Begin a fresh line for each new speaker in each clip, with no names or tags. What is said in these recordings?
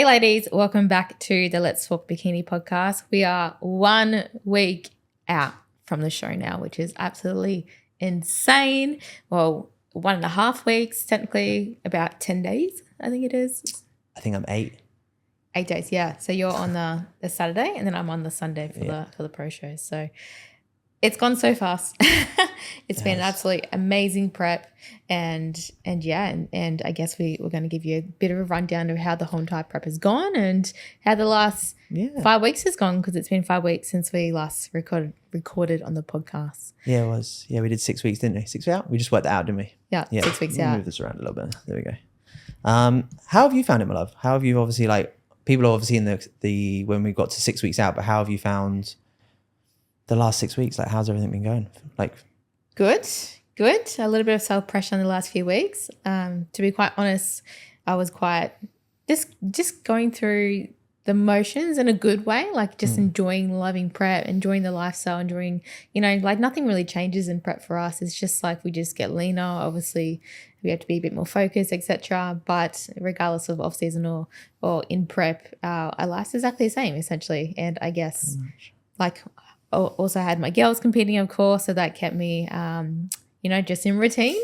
Hey ladies, welcome back to the Let's Talk Bikini podcast. We are 1 week out from the show now, which is absolutely insane. Well, 1.5 weeks, technically about 10 days, I think it is.
I think I'm 8.
8 days, yeah. So you're on the Saturday and then I'm on the Sunday for the pro show. So it's gone so fast. It's been an absolutely amazing prep and I guess we're going to give you a bit of a rundown of how the whole entire prep has gone and how the last 5 weeks has gone, because it's been 5 weeks since we last recorded on the podcast.
Yeah, it was. Yeah, we did 6 weeks, didn't we? 6 weeks out? We just worked that out, didn't we?
Yeah, 6 weeks out.
Move this around a little bit. There we go. How have you found it, my love? How have you obviously, like, people are obviously in the when we got to 6 weeks out, but how have you found the last 6 weeks? Like, how's everything been going? Like,
Good. A little bit of self-pressure in the last few weeks. To be quite honest, I was quite just going through the motions in a good way, like just enjoying, loving prep, enjoying the lifestyle, enjoying, like nothing really changes in prep for us. It's just like we just get leaner. Obviously, we have to be a bit more focused, etc. But regardless of off-season or in prep, our life's exactly the same, essentially. And I guess like also had my girls competing, of course, so that kept me just in routine.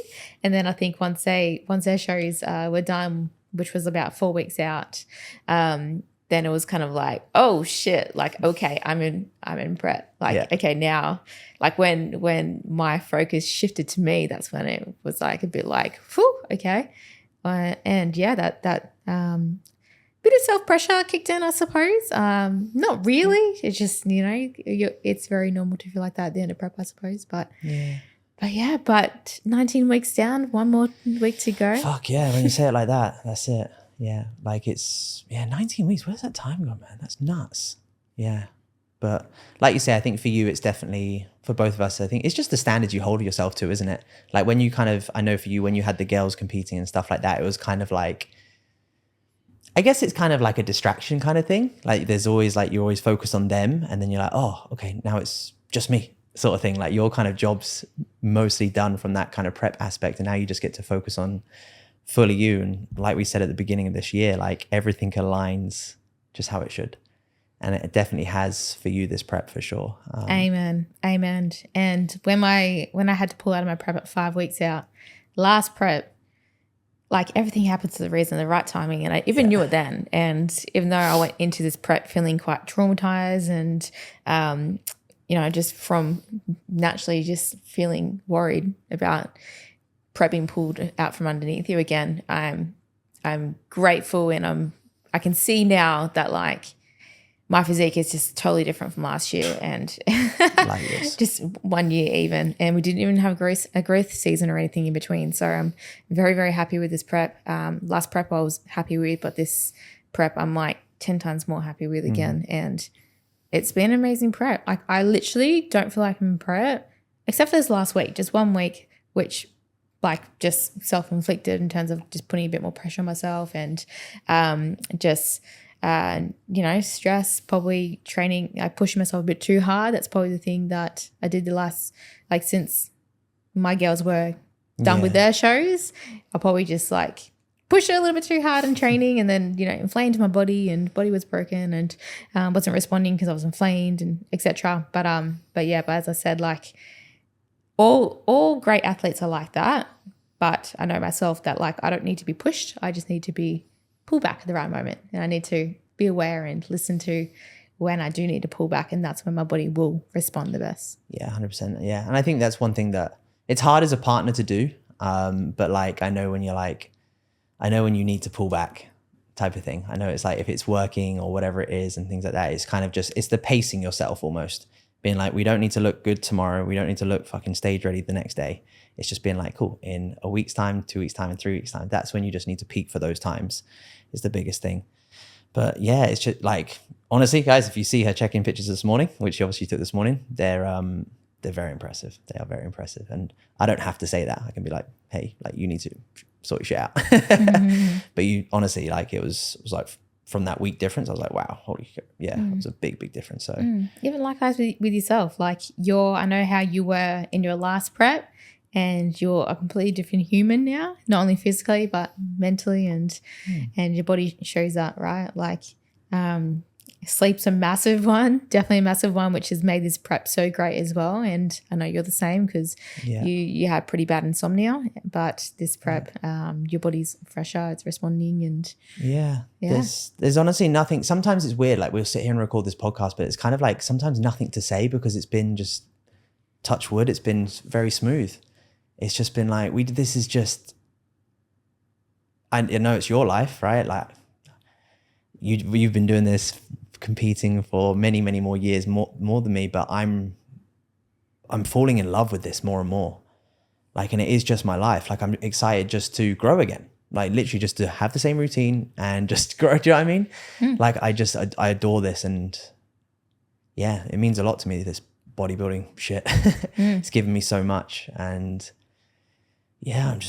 And then I think once their shows were done, which was about 4 weeks out, then it was kind of like, oh shit, like, okay, I'm in prep. Like, okay, now, like when my focus shifted to me, that's when it was like a bit like, whew, okay. And yeah, that bit of self-pressure kicked in, I suppose. Not really. It's just, it's very normal to feel like that at the end of prep, I suppose. But 19 weeks down, 1 more week to go.
Fuck yeah, when you say it like that, that's it. Yeah, like 19 weeks. Where's that time gone, man? That's nuts. Yeah. But like you say, I think for you, it's definitely, for both of us, I think it's just the standards you hold yourself to, isn't it? Like when you I know for you, when you had the girls competing and stuff like that, it was kind of like, I guess it's kind of like a distraction kind of thing. Like there's always like, you're always focused on them and then you're like, oh, okay, now it's just me sort of thing. Like your kind of job's mostly done from that kind of prep aspect. And now you just get to focus on fully you. And like we said at the beginning of this year, like everything aligns just how it should. And it definitely has for you this prep for sure.
Amen. And when I had to pull out of my prep at 5 weeks out, last prep, like everything happens for the reason, the right timing. And I even knew it then. And even though I went into this prep feeling quite traumatized and, just from naturally just feeling worried about prep being pulled out from underneath you again, I'm grateful and I can see now that like my physique is just totally different from last year and just 1 year even. And we didn't even have a growth season or anything in between. So I'm very, very happy with this prep. Last prep I was happy with, but this prep I'm like 10 times more happy with again. And it's been an amazing prep. Like I literally don't feel like I'm in prep except for this last week, just 1 week, which like just self-inflicted in terms of just putting a bit more pressure on myself and stress, probably training. I pushed myself a bit too hard. That's probably the thing that I did the last, like since my girls were done with their shows, I probably just like pushed it a little bit too hard in training and then, inflamed my body and body was broken and wasn't responding because I was inflamed and etc. But as I said, like all great athletes are like that. But I know myself that like I don't need to be pushed. I just need to be pull back at the right moment. And I need to be aware and listen to when I do need to pull back. And that's when my body will respond the best.
Yeah, 100%. Yeah. And I think that's one thing that it's hard as a partner to do. But like, I know when you need to pull back type of thing. I know it's like if it's working or whatever it is and things like that, it's kind of just, it's the pacing yourself almost. Being like, we don't need to look good tomorrow. We don't need to look fucking stage ready the next day. It's just being like, cool, in a week's time, 2 weeks time, and 3 weeks time. That's when you just need to peak for those times is the biggest thing. But yeah, it's just like, honestly, guys, if you see her check-in pictures this morning, which she obviously took this morning, they're very impressive. They are very impressive. And I don't have to say that. I can be like, hey, like you need to sort your shit out. But you honestly, like it was like from that week difference, I was like, wow, holy shit. Yeah, it was a big, big difference. So
even likewise with yourself, like I know how you were in your last prep and you're a completely different human now, not only physically but mentally, and your body shows that, right? Like sleep's a massive one, definitely a massive one, which has made this prep so great as well. And I know you're the same because you had pretty bad insomnia, but this prep, your body's fresher, it's responding, and
there's honestly nothing. Sometimes it's weird, like we'll sit here and record this podcast, but it's kind of like sometimes nothing to say because it's been just touch wood, it's been very smooth. It's just been like this is just, I know it's your life, right? Like you've been doing this, competing for many more years, more than me, but I'm falling in love with this more and more, like, and it is just my life. Like I'm excited just to grow again, like literally just to have the same routine and just grow. Do you know what I mean? Like I adore this, and it means a lot to me, this bodybuilding shit. It's given me so much, and I'm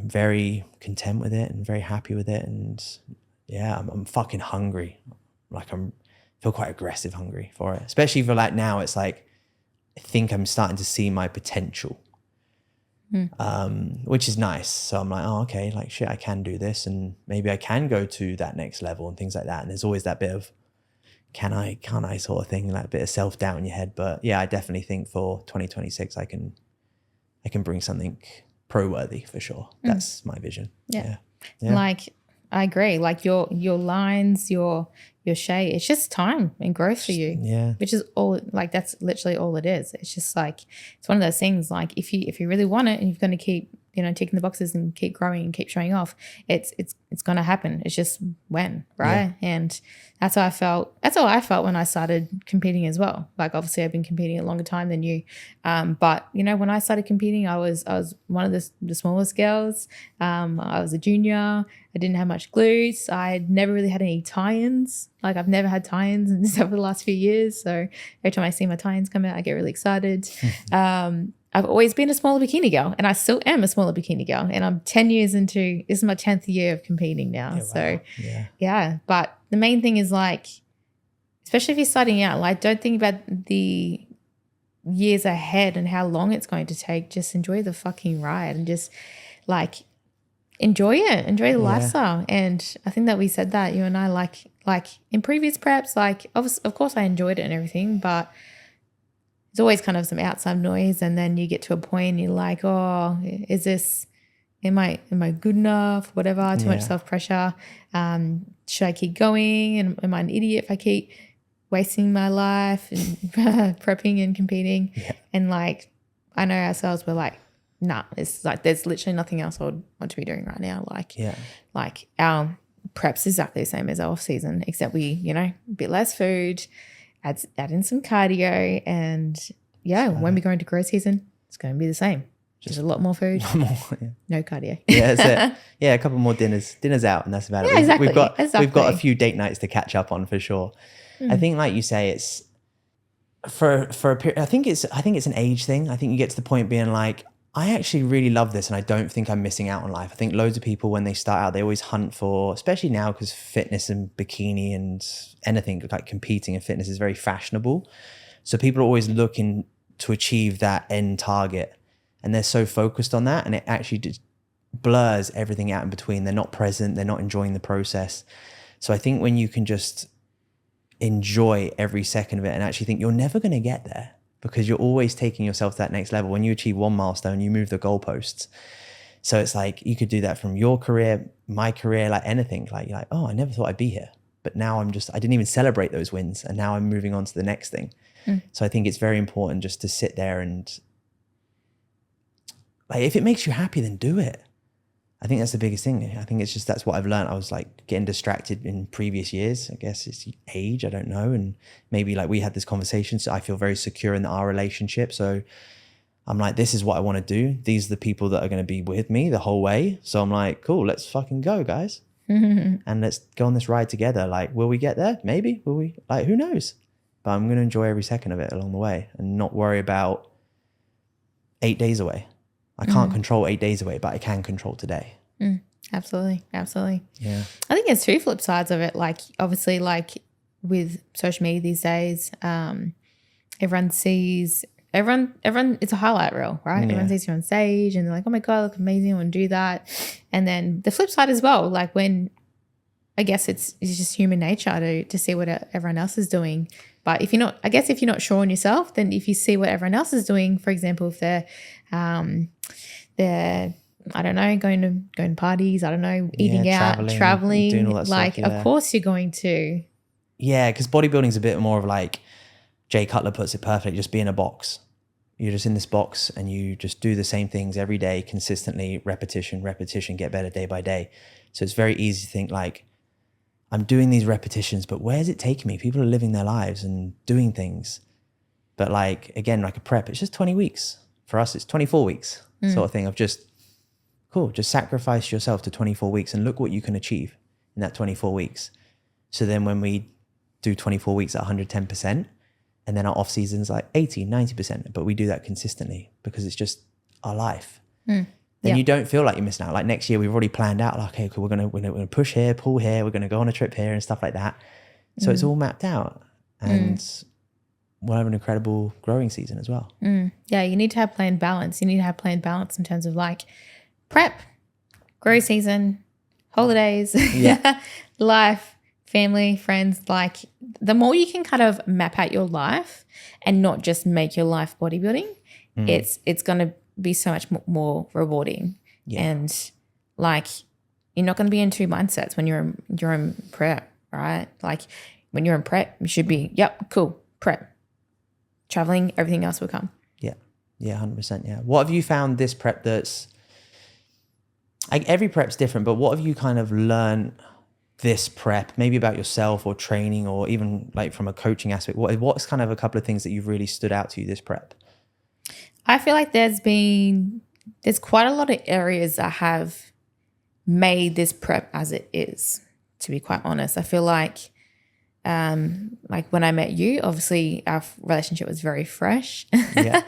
very content with it and very happy with it, and I'm fucking hungry. Like feel quite aggressive hungry for it, especially for like now. It's like I think I'm starting to see my potential, which is nice. So I'm like, oh, okay, like shit, I can do this, and maybe I can go to that next level and things like that. And there's always that bit of can't I sort of thing, that bit of self-doubt in your head. But I definitely think for 2026 I can bring something pro-worthy for sure. That's my vision.
Like I agree, like your lines, your shape, it's just time and growth for you, which is all, like that's literally all it is. It's just like, it's one of those things, like if you really want it and you're going to keep ticking the boxes and keep growing and keep showing off, it's going to happen. It's just when, right? And that's how I felt when I started competing as well. Like obviously I've been competing a longer time than you, but when I started competing, I was one of the smallest girls. I was a junior. I didn't have much glutes. I had never really had any tie-ins. Like I've never had tie-ins except for the last few years. So every time I see my tie-ins come out, I get really excited. I've always been a smaller bikini girl, and I still am a smaller bikini girl. And I'm 10 years into, this is my 10th year of competing now. So but the main thing is like, especially if you're starting out, like don't think about the years ahead and how long it's going to take. Just enjoy the fucking ride and just like enjoy it, enjoy the lifestyle. And I think that we said that, you and I, like in previous preps, like of course I enjoyed it and everything, but there's always kind of some outside noise, and then you get to a point and you're like, oh, is this, am I good enough, whatever, too much self-pressure, should I keep going, and am I an idiot if I keep wasting my life and prepping and competing? And like I know ourselves, we're like, nah, it's like there's literally nothing else I would want to be doing right now. Like our prep's exactly the same as our off season, except we, a bit less food, add in some cardio, and when we go into growth season, it's going to be the same. Just a lot more food, no cardio.
That's it. A couple more dinners out, and that's about it.
Exactly.
We've got a few date nights to catch up on for sure. I think, like you say, it's for a period. I think it's an age thing. I think you get to the point being like, I actually really love this, and I don't think I'm missing out on life. I think loads of people, when they start out, they always hunt for, especially now because fitness and bikini and anything like competing in fitness is very fashionable. So people are always looking to achieve that end target, and they're so focused on that, and it actually just blurs everything out in between. They're not present. They're not enjoying the process. So I think when you can just enjoy every second of it and actually think you're never going to get there, because you're always taking yourself to that next level. When you achieve one milestone, you move the goalposts. So it's like you could do that from your career, my career, like anything. Like you're like, oh, I never thought I'd be here, but now I didn't even celebrate those wins, and now I'm moving on to the next thing. So I think it's very important just to sit there and, like, if it makes you happy, then do it. I think that's the biggest thing. I think it's just, that's what I've learned. I was like getting distracted in previous years. I guess it's age, I don't know. And maybe like we had this conversation, so I feel very secure in our relationship. So I'm like, this is what I want to do. These are the people that are going to be with me the whole way. So I'm like, cool, let's fucking go, guys. And let's go on this ride together. Like, will we get there? Maybe. Will we? Like, who knows? But I'm going to enjoy every second of it along the way and not worry about 8 days away. I can't control 8 days away, but I can control today.
Absolutely.
Yeah.
I think there's two flip sides of it. Like, obviously, like with social media these days, everyone sees everyone, it's a highlight reel, right?
Yeah.
Everyone sees you on stage and they're like, oh my God, I look amazing, I want to do that. And then the flip side as well, like when, I guess it's just human nature to see what everyone else is doing. But if you're not sure on yourself, then if you see what everyone else is doing, for example, if they're I don't know, going to parties, I don't know, eating out, traveling,
doing all that
like
stuff, yeah.
of course you're going to.
Yeah, because bodybuilding's a bit more of like, Jay Cutler puts it perfectly, just be in a box. You're just in this box and you just do the same things every day, consistently, repetition, get better day by day. So it's very easy to think like, I'm doing these repetitions, but where's it taking me? People are living their lives and doing things. But like, again, like a prep, it's just 20 weeks. For us, it's 24 weeks sort of thing of just sacrifice yourself to 24 weeks and look what you can achieve in that 24 weeks. So then when we do 24 weeks at 110%, and then our off season's like 80, 90%, but we do that consistently because it's just our life. Then you don't feel like you're missing out. Like next year, we've already planned out, like, okay, cool, we're gonna push here, pull here, we're gonna go on a trip here and stuff like that. So it's all mapped out, and we'll have an incredible growing season as well.
Yeah, you need to have planned balance. You need to have planned balance in terms of like prep, grow season, holidays, life, family, friends. Like the more you can kind of map out your life and not just make your life bodybuilding, it's gonna be so much more rewarding. And like you're not going to be in two mindsets when you're in prep, right? Like when you're in prep, you should be, yep, cool, prep, traveling, everything else will come. Yeah
100%. Yeah, what have you found this prep that's like, every prep's different, but what have you kind of learned this prep, maybe about yourself or training, or even like from a coaching aspect? What's kind of a couple of things that you've really stood out to you this prep?
I feel like there's quite a lot of areas that have made this prep as it is, to be quite honest. I feel like when I met you, obviously our relationship was very fresh.
Yeah.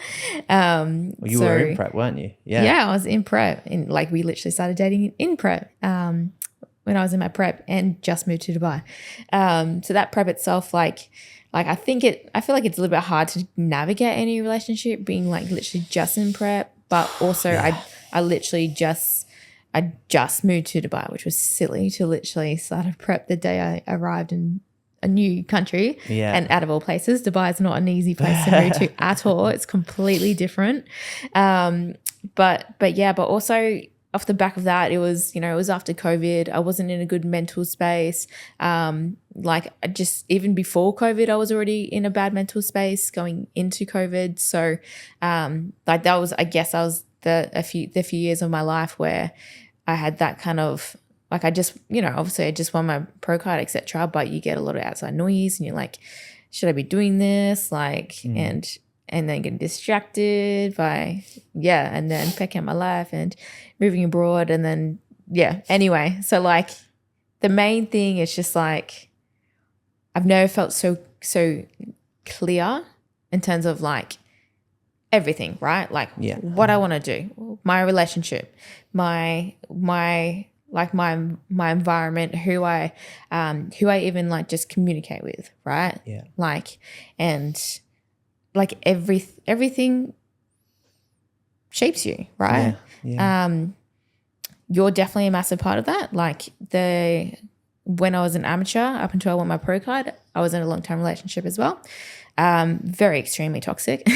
Well, you were in prep, weren't you?
Yeah, I was in prep, and like we literally started dating in prep when I was in my prep and just moved to Dubai. So that prep itself, like I feel like it's a little bit hard to navigate any relationship being like literally just in prep, but also I just moved to Dubai, which was silly to literally start a prep the day I arrived in a new country.
Yeah.
And out of all places, Dubai is not an easy place to move to at all. It's completely different. But also off the back of that, it was after COVID. I wasn't in a good mental space. Even before COVID, I was already in a bad mental space going into COVID. So that was the few years of my life where I had that kind of like, I just, obviously I just won my pro card, etc. But you get a lot of outside noise and you're like, should I be doing this? Like, and then getting distracted by, and then packing up my life and moving abroad. And then, anyway. So like the main thing is just like, I've never felt so clear in terms of like everything, right? Like what I want to do, my relationship, my environment, who I even like just communicate with, right?
Yeah.
Like, and like everything shapes you, right?
Yeah.
You're definitely a massive part of that. Like when I was an amateur up until I won my pro card, I was in a long-term relationship as well. Very extremely toxic.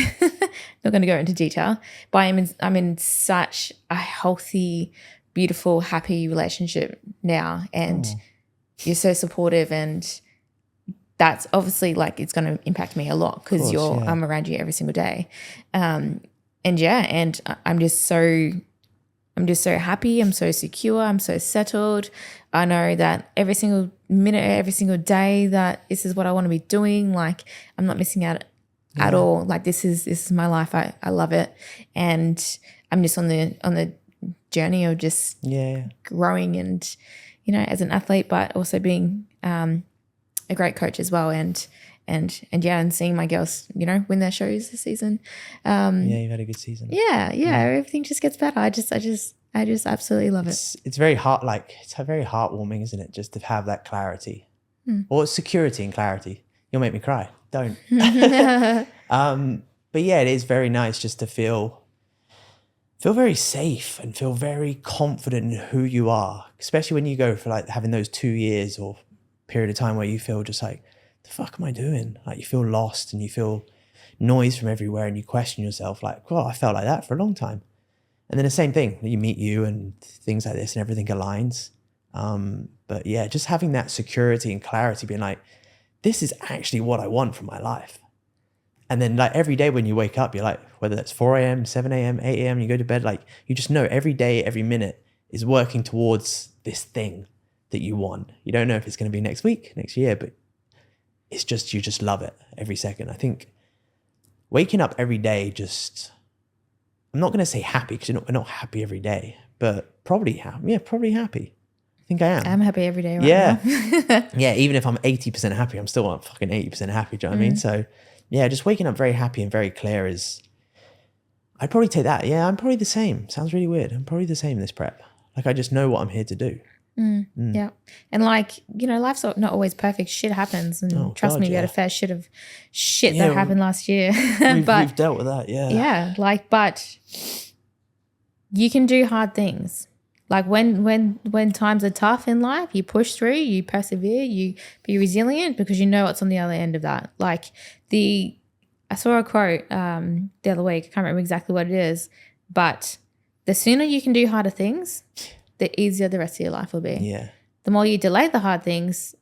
Not going to go into detail, but I'm in such a healthy, beautiful, happy relationship now, and you're so supportive, and that's obviously like it's going to impact me a lot because I'm around you every single day, and I'm just so happy. I'm so secure. I'm so settled. I know that every single minute, every single day that this is what I want to be doing. Like I'm not missing out at all. Like this is my life. I love it, and I'm just on the journey of just growing and as an athlete, but also being a great coach as well, and seeing my girls win their shows this season.
You've had a good season.
Everything just gets better. I just absolutely love it.
It's very it's very heartwarming, isn't it, just to have that clarity or security and clarity. You'll make me cry. Don't. But But yeah, it is very nice just to feel very safe and feel very confident in who you are, especially when you go for like having those 2 years or period of time where you feel just like, the fuck am I doing? Like you feel lost and you feel noise from everywhere and you question yourself like, well, I felt like that for a long time. And then the same thing, you meet you and things like this and everything aligns. But yeah, just having that security and clarity, being like, this is actually what I want from my life. And then like every day when you wake up, you're like, whether that's 4 a.m., 7 a.m., 8 a.m., you go to bed, like you just know every day, every minute is working towards this thing that you want. You don't know if it's going to be next week, next year, but it's just, you just love it every second. I think waking up every day, just, I'm not going to say happy because we're not happy every day, but probably happy. Yeah, probably happy. I think I am.
I'm happy every day right now.
Yeah, even if I'm 80% happy, I'm still not fucking 80% happy. Do you know what I mean? So yeah, just waking up very happy and very clear is, I'd probably take that. Yeah, I'm probably the same. Sounds really weird. I'm probably the same in this prep. Like I just know what I'm here to do.
Yeah. And like, you know, life's not always perfect. Shit happens. And trust me, we had a fair shit that happened last year.
We've dealt with that, yeah.
Yeah. Like, but you can do hard things. Like when times are tough in life, you push through, you persevere, you be resilient because you know what's on the other end of that. Like I saw a quote the other week. I can't remember exactly what it is, but the sooner you can do harder things, the easier the rest of your life will be.
Yeah.
The more you delay the hard things,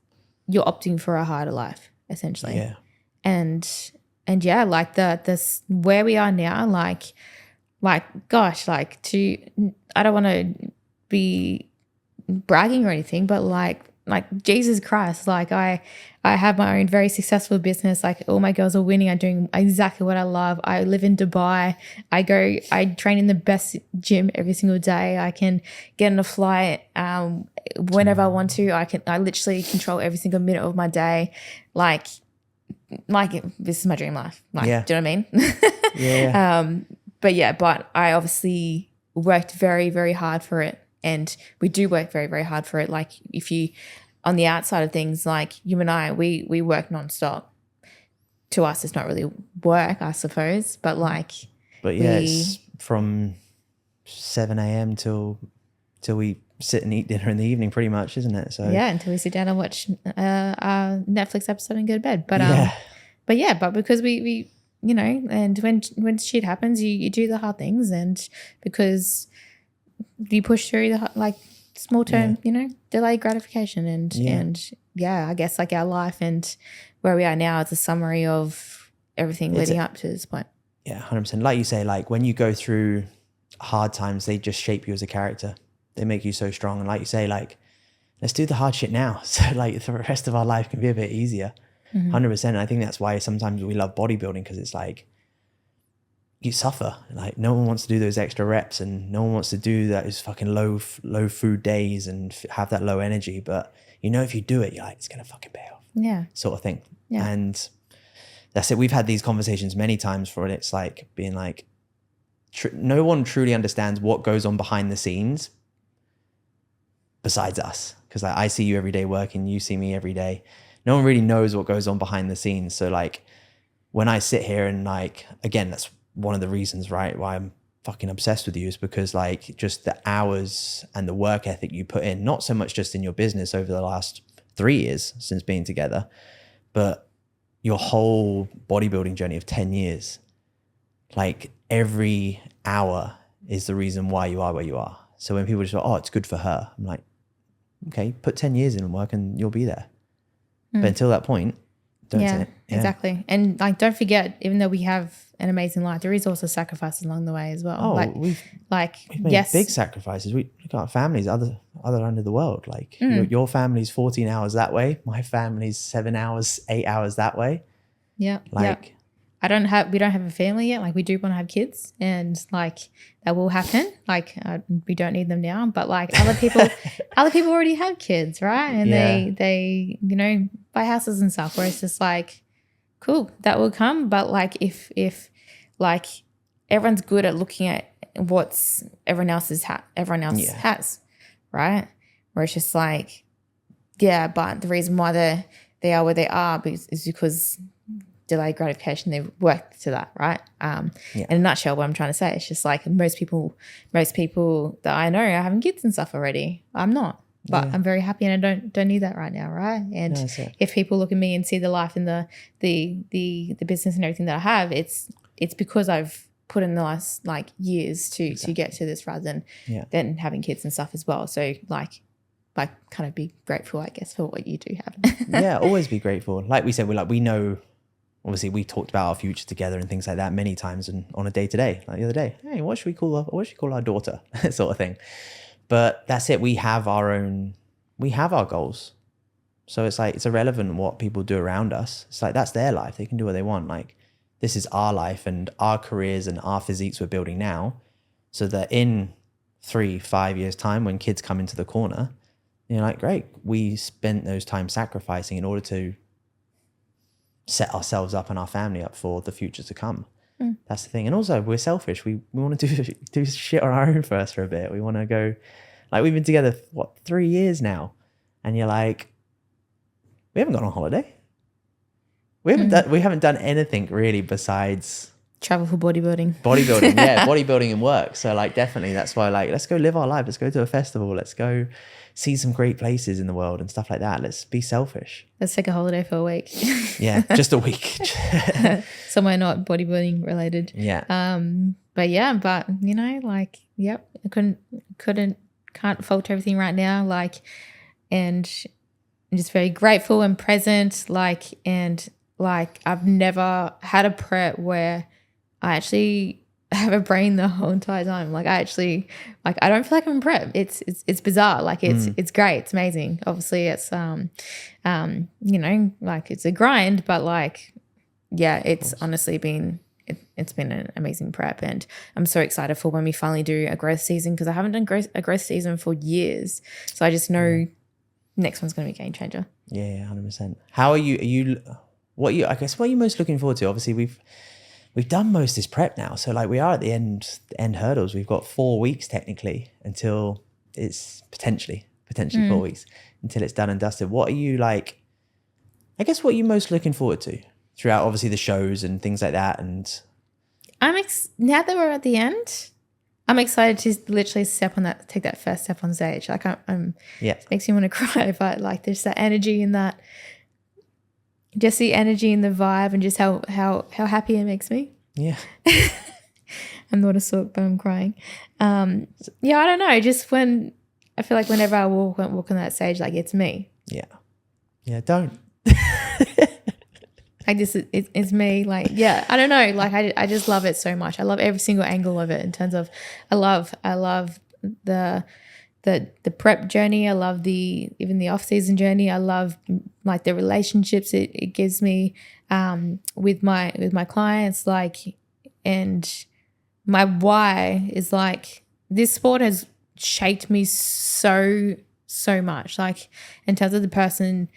you're opting for a harder life, essentially.
Yeah.
And yeah, like this where we are now, like gosh, like I don't want to be bragging or anything, but like Jesus Christ, like I have my own very successful business. Like all my girls are winning. I'm doing exactly what I love. I live in Dubai. I train in the best gym every single day. I can get on a flight whenever I want to. I literally control every single minute of my day. Like this is my dream life. Like,
yeah.
do you know what I mean?
Yeah.
But I obviously worked very, very hard for it. And we do work very, very hard for it. Like if you, on the outside of things, like you and I, we work nonstop. To us, it's not really work, I suppose. But yeah,
it's from 7 a.m. till we sit and eat dinner in the evening, pretty much, isn't it? So
yeah, until we sit down and watch our Netflix episode and go to bed. But but because we you know, and when shit happens, you do the hard things, and because you push through the small term, you know, delayed gratification, and I guess like our life and where we are now is a summary of everything leading up to this point.
Yeah, 100%. Like you say, like when you go through hard times, they just shape you as a character. They make you so strong. And like you say, like, let's do the hard shit now. So like the rest of our life can be a bit easier. 100%. And I think that's why sometimes we love bodybuilding, because it's like you suffer. Like no one wants to do those extra reps, and no one wants to do those fucking low food days and have that low energy. But you know, if you do it, you're like, it's going to fucking pay off. Yeah. Sort of thing. Yeah. And that's it. We've had these conversations many times for it. It's like being like, no one truly understands what goes on behind the scenes besides us. Because like, I see you every day working, you see me every day. No one really knows what goes on behind the scenes. So like when I sit here and like, again, that's one of the reasons, right, why I'm fucking obsessed with you, is because like just the hours and the work ethic you put in, not so much just in your business over the last 3 years since being together, but your whole bodybuilding journey of 10 years. Like every hour is the reason why you are where you are. So when people just go, oh, it's good for her, I'm like, okay, put 10 years in and work and you'll be there. But until that point, don't say it. Yeah,
exactly. And like, don't forget, even though we have an amazing life, there is also sacrifices along the way as well.
Oh, we've made big sacrifices. We got families other end of the world. Like your family's 14 hours that way. My family's 7 hours, 8 hours that way.
Yeah. Like we don't have a family yet. Like we do want to have kids, and like that will happen. Like we don't need them now, but like other people already have kids, right? And they you know, buy houses and stuff, where it's just like, cool, that will come. But like if like everyone's good at looking at what's everyone else has, right? Where it's just like, yeah, but the reason why they are where they are is because delayed gratification. They've worked to that, right? In a nutshell, what I'm trying to say, it's just like most people that I know are having kids and stuff already. I'm not, but I'm very happy, and I don't need that right now, right? And if people look at me and see the life and the business and everything that I have, it's because I've put in the last like years to get to this, rather than having kids and stuff as well. So like kind of be grateful, I guess, for what you do have.
Yeah, always be grateful. Like we said, we know, obviously we talked about our future together and things like that many times, and on a day to day, like the other day, hey, what should we call our daughter? Sort of thing. But that's it. We have our goals. So it's like, it's irrelevant what people do around us. It's like, that's their life. They can do what they want. Like, this is our life and our careers and our physiques we're building now, so that in 3-5 years time, when kids come into the corner, you're like, great, we spent those time sacrificing in order to set ourselves up and our family up for the future to come. That's the thing. And also, we're selfish. We want to do shit on our own first for a bit. We want to go, like, we've been together, 3 years now, and you're like, we haven't gone on holiday. We haven't done anything really besides
travel for bodybuilding.
Yeah, bodybuilding and work. So like, definitely, that's why, like, let's go live our life. Let's go to a festival. Let's go see some great places in the world and stuff like that. Let's be selfish.
Let's take a holiday for a week.
Yeah, just a week.
Somewhere not bodybuilding related.
Yeah.
But you know, like, yep, I can't fault everything right now. Like, and I'm just very grateful and present. Like, and like, I've never had a prep where I actually have a brain the whole entire time. Like, I actually, like, I don't feel like I'm in prep. It's bizarre. Like, it's great. It's amazing. Obviously, it's you know, like, it's a grind, but like, yeah, it's honestly been it's been an amazing prep, and I'm so excited for when we finally do a growth season, because I haven't done a growth season for years. So I just know next one's going to be a game changer.
Yeah, 100%. How are you? What are you most looking forward to? Obviously, we've done most of this prep now, so like, we are at the end hurdles. We've got 4 weeks technically until it's potentially 4 weeks until it's done and dusted. What are you like? I guess, what are you most looking forward to throughout, obviously, the shows and things like that? And
now that we're at the end, I'm excited to literally take that first step on stage. Like, it makes me want to cry, but like, there's that energy in that. Just the energy and the vibe, and just how happy it makes me. Yeah. I'm not a sook, but I'm crying. Yeah, I don't know. Just when I feel like whenever I walk on that stage, like, it's me. Yeah.
Yeah. Don't.
Like, it's me. Like, yeah, I don't know. Like, I just love it so much. I love every single angle of it, in terms of, I love the prep journey. I love even the off season journey. I love, like, the relationships it gives me with my clients. Like, and my why is, like, this sport has shaped me so much. Like, in terms of the person,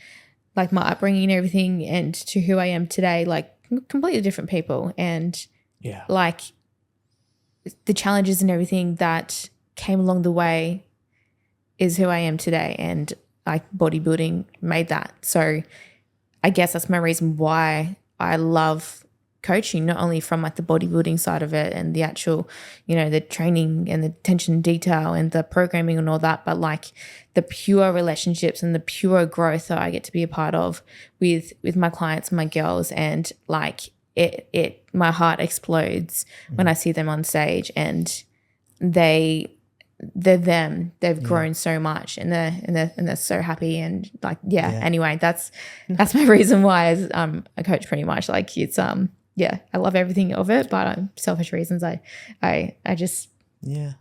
like, my upbringing and everything, and to who I am today, like, completely different people. And like, the challenges and everything that came along the way is who I am today, and like, bodybuilding made that. So I guess that's my reason why I love coaching, not only from like the bodybuilding side of it and the actual, you know, the training and the attention to detail and the programming and all that, but like the pure relationships and the pure growth that I get to be a part of with my clients, my girls, and like, my heart explodes when I see them on stage, and they've grown so much, and they're so happy, and like, anyway, that's my reason why I'm a coach, pretty much. Like, it's I love everything of it, but selfish reasons, I just no,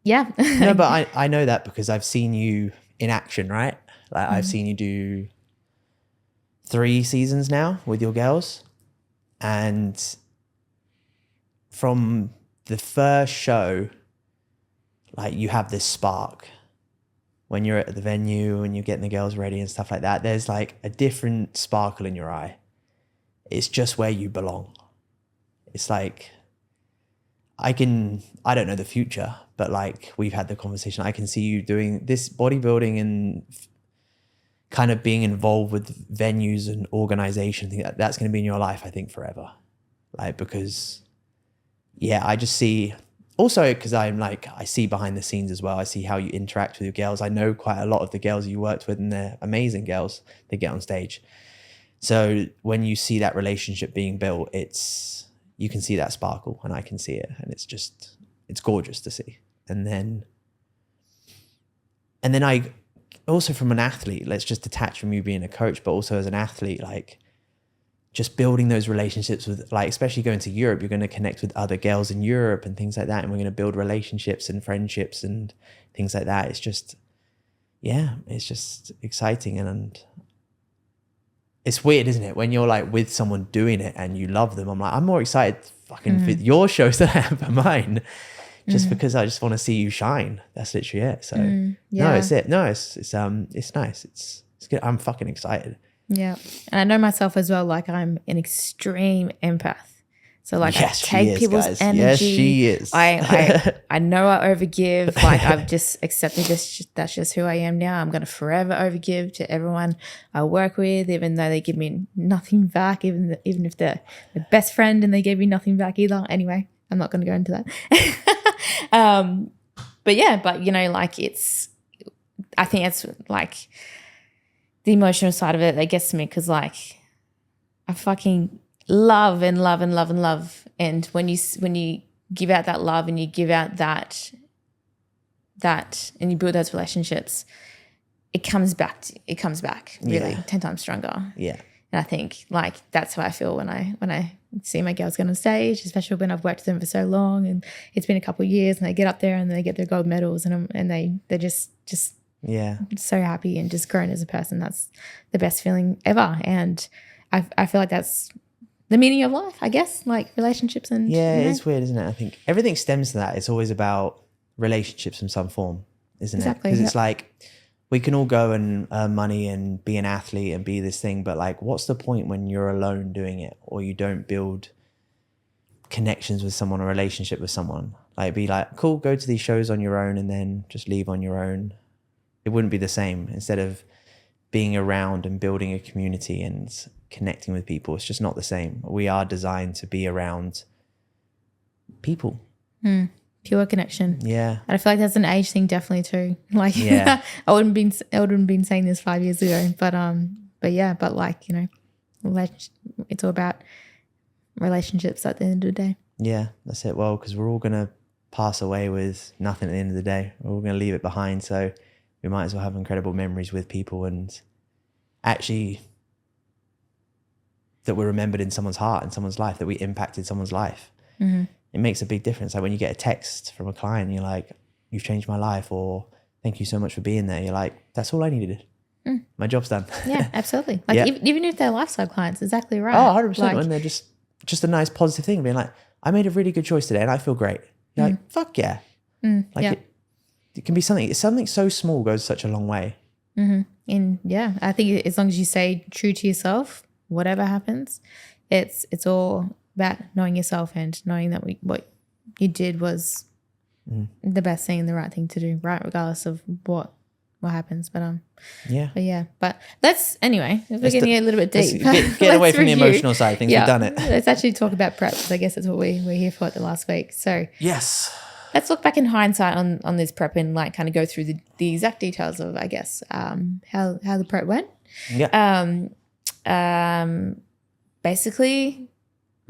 but I know that because I've seen you in action, right? Like, I've seen you do 3 seasons now with your girls, and from the first show, like, you have this spark when you're at the venue and you're getting the girls ready and stuff like that. There's like a different sparkle in your eye. It's just where you belong. It's like, I don't know the future, but like, we've had the conversation. I can see you doing this bodybuilding and kind of being involved with venues and organization, that's going to be in your life, I think, forever. Like, because yeah, I just see, also because I'm like, I see behind the scenes as well. I see how you interact with your girls. I know quite a lot of the girls you worked with, and they're amazing girls. They get on stage. So when you see that relationship being built, you can see that sparkle, and I can see it, and it's gorgeous to see. And then I also, from an athlete, let's just detach from you being a coach, but also as an athlete, like just building those relationships with, like, especially going to Europe, you're going to connect with other girls in Europe and things like that. And we're going to build relationships and friendships and things like that. It's just, yeah, it's just exciting. And it's weird, isn't it? When you're like with someone doing it and you love them, I'm like, I'm more excited fucking for your shows than I am for mine. Just because I just want to see you shine. That's literally it. So no, it's it. No, it's nice. It's good. I'm fucking excited.
Yeah. And I know myself as well, like I'm an extreme empath. So like
yes,
I take people's
guys.
energy.
Yes, she is.
I know I overgive. Like I've just accepted that's just who I am now. I'm going to forever overgive to everyone I work with, even though they give me nothing back, even if they're the best friend and they gave me nothing back either. Anyway, I'm not going to go into that. But you know, like I think it's like the emotional side of it that gets to me, because like I fucking love and love and love and love. And when you give out that love and you give out that and you build those relationships, it comes back really 10 times stronger.
Yeah.
And I think like that's how I feel when I see my girls get on stage, especially when I've worked with them for so long and it's been a couple of years, and they get up there and they get their gold medals, and they're just so happy and just grown as a person. That's the best feeling ever. And I feel like that's the meaning of life, I guess, like relationships and
it's weird, isn't it? I think everything stems to that. It's always about relationships in some form, isn't it? Because it's like we can all go and earn money and be an athlete and be this thing, but like, what's the point when you're alone doing it, or you don't build connections with someone, a relationship with someone? Like, be like, cool, go to these shows on your own and then just leave on your own. It wouldn't be the same. Instead of being around and building a community and connecting with people, it's just not the same. We are designed to be around people.
Pure connection.
Yeah.
And I feel like that's an age thing definitely too. Like I wouldn't have been saying this 5 years ago, but like, you know, it's all about relationships at the end of the day.
Yeah, that's it. Well, because we're all going to pass away with nothing at the end of the day. We're all going to leave it behind. So we might as well have incredible memories with people, and actually that we're remembered in someone's heart, in someone's life, that we impacted someone's life. It makes a big difference. Like when you get a text from a client, you're like, you've changed my life, or thank you so much for being there. You're like, that's all I needed. My job's done.
Yeah, absolutely. Like even if they're lifestyle clients, exactly right.
Oh, 100%.
Like,
when they're just a nice positive thing, being like, I made a really good choice today and I feel great. You're like, fuck yeah. Like it can be something so small goes such a long way.
And I think as long as you stay true to yourself, whatever happens, it's all about knowing yourself and knowing that what you did was the best thing and the right thing to do, right, regardless of what happens. But let's anyway. We're getting a little bit deep.
Get away from the emotional side of things. We've done it.
Let's actually talk about prep, because I guess that's what we're here for the last week. So
yes, let's
look back in hindsight on this prep and like kind of go through the exact details of, I guess, how the prep went. Basically,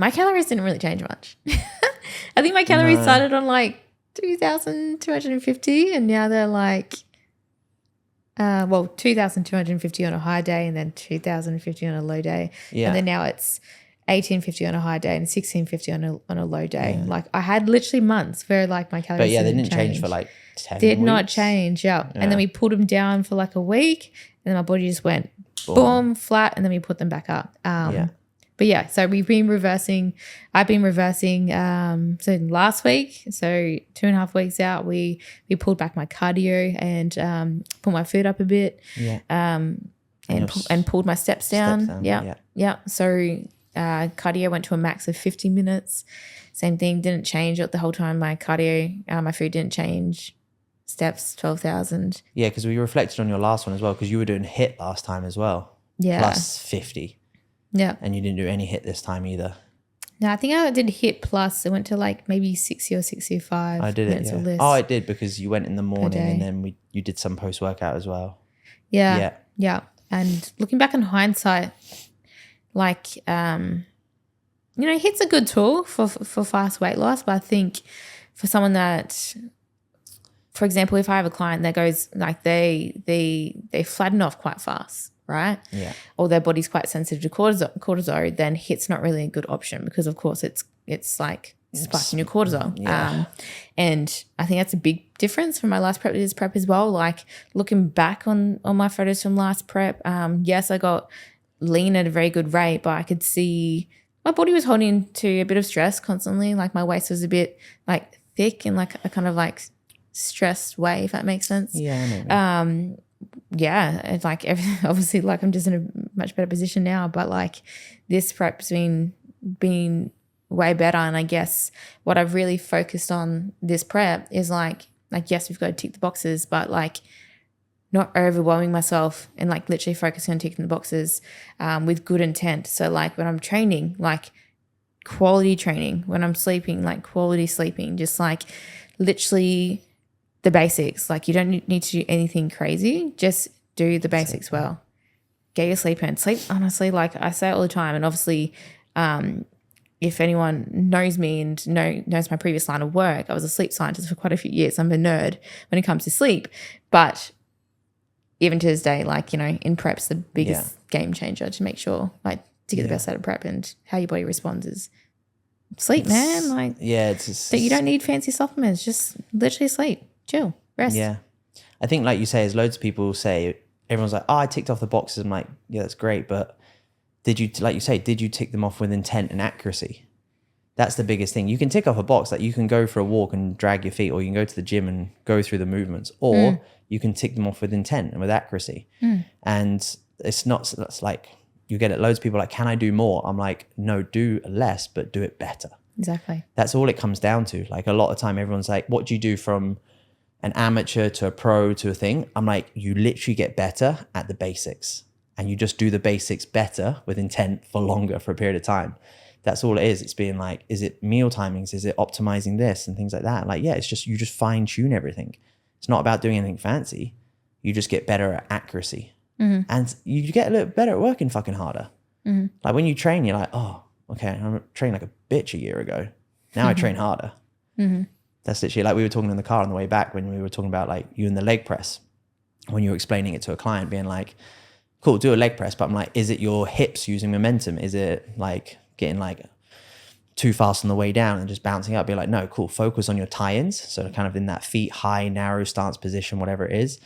my calories didn't really change much. I think my calories started on like 2,250, and now they're like 2,250 on a high day and then 2,050 on a low day. And then now it's 1,850 on a high day and 1,650 on a low day. Like I had literally months where like my calories
they didn't change for like 10
Did
weeks.
not change, And then we pulled them down for like a week, and then my body just went boom, flat, and then we put them back up. But so we've been reversing. I've been reversing. So last week, so 2.5 weeks out, we pulled back my cardio and put my food up a bit. And pulled my steps down. So cardio went to a max of 50 minutes. Same thing, didn't change the whole time. My cardio, my food didn't change. steps, 12,000.
Yeah, because we reflected on your last one as well, because you were doing HIIT last time as well.
Yeah.
Plus 50.
Yeah.
And you didn't do any HIIT this time either.
No, I think I did HIIT plus. I went to like maybe 60 or 65.
I did it, yeah. Oh, I did, because you went in the morning and then you did some post-workout as well.
Yeah. Yeah. And looking back in hindsight, like, HIIT's a good tool for fast weight loss, but I think for someone that, for example, if I have a client that goes like they flatten off quite fast, right?
Yeah.
Or their body's quite sensitive to cortisol, then HIIT's not really a good option because, of course, it's like spiking your cortisol.
Yeah.
And I think that's a big difference from my last prep to this prep as well. Like looking back on my photos from last prep, yes, I got lean at a very good rate, but I could see my body was holding to a bit of stress constantly. Like my waist was a bit like thick in like a kind of like stressed way, if that makes sense.
Yeah, I know.
Yeah, it's like everything, obviously, like I'm just in a much better position now, but like this prep's been way better. And I guess what I've really focused on this prep is like yes, we've got to tick the boxes, but like not overwhelming myself and like literally focusing on ticking the boxes with good intent. So like when I'm training, like quality training, when I'm sleeping, like quality sleeping, just like literally the basics. Like you don't need to do anything crazy. Just do the basics well. Get your sleep in. Sleep, honestly, like I say it all the time. And obviously, if anyone knows me and knows my previous line of work, I was a sleep scientist for quite a few years. I'm a nerd when it comes to sleep. But even to this day, like, in prep's the biggest game changer to make sure, like, to get the best out of prep and how your body responds is sleep, man. Like,
it's just,
you don't need fancy supplements. Just literally sleep. Chill, rest.
Yeah. I think like you say, as loads of people say, everyone's like, oh, I ticked off the boxes. I'm like, yeah, that's great. But did you tick them off with intent and accuracy? That's the biggest thing. You can tick off a box. Like you can go for a walk and drag your feet, or you can go to the gym and go through the movements, or you can tick them off with intent and with accuracy. And it's like you get it. Loads of people are like, can I do more? I'm like, no, do less, but do it better.
Exactly.
That's all it comes down to. Like a lot of time, everyone's like, what do you do from an amateur to a pro to a thing? I'm like, you literally get better at the basics, and you just do the basics better with intent for longer for a period of time. That's all it is. It's being like, is it meal timings? Is it optimizing this and things like that? Like, yeah, it's just, you just fine tune everything. It's not about doing anything fancy. You just get better at accuracy. And you get a little better at working fucking harder. Like when you train, you're like, oh, okay, I trained like a bitch a year ago. Now I train harder. That's literally like we were talking in the car on the way back when we were talking about like you and the leg press, when you were explaining it to a client, being like, cool, do a leg press. But I'm like, is it your hips using momentum? Is it like getting like too fast on the way down and just bouncing up? Be like, no, cool, focus on your tie-ins. So kind of in that feet high, narrow stance position, whatever it is,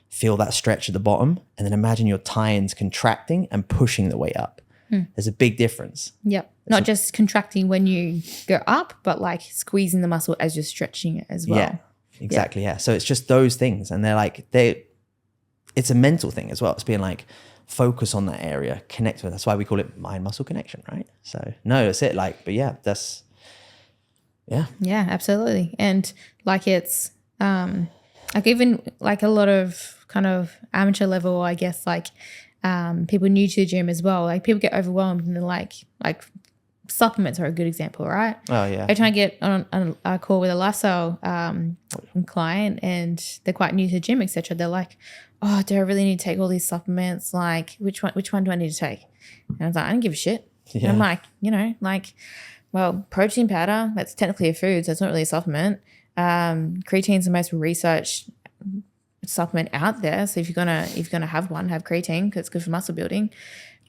feel that stretch at the bottom. And then imagine your tie-ins contracting and pushing the weight up. There's a big difference. Yep.
Not just contracting when you go up, but like squeezing the muscle as you're stretching it as well.
Yeah, exactly. Yeah. So it's just those things. And it's a mental thing as well. It's being like, focus on that area, connect with it. That's why we call it mind muscle connection, right? So no, that's it. Like, but yeah, yeah, absolutely. And like it's like even like a lot of kind of amateur level, I guess, like people new to the gym as well. Like people get overwhelmed and they're like supplements are a good example, right? Oh yeah.
Every time I get on a call with a lifestyle client and they're quite new to the gym, etc., they're like, oh, do I really need to take all these supplements? Like, which one do I need to take? And I was like, I don't give a shit. Yeah. And I'm like, well, protein powder, that's technically a food, so it's not really a supplement. Creatine's the most researched supplement out there. So if you're gonna have one, have creatine because it's good for muscle building.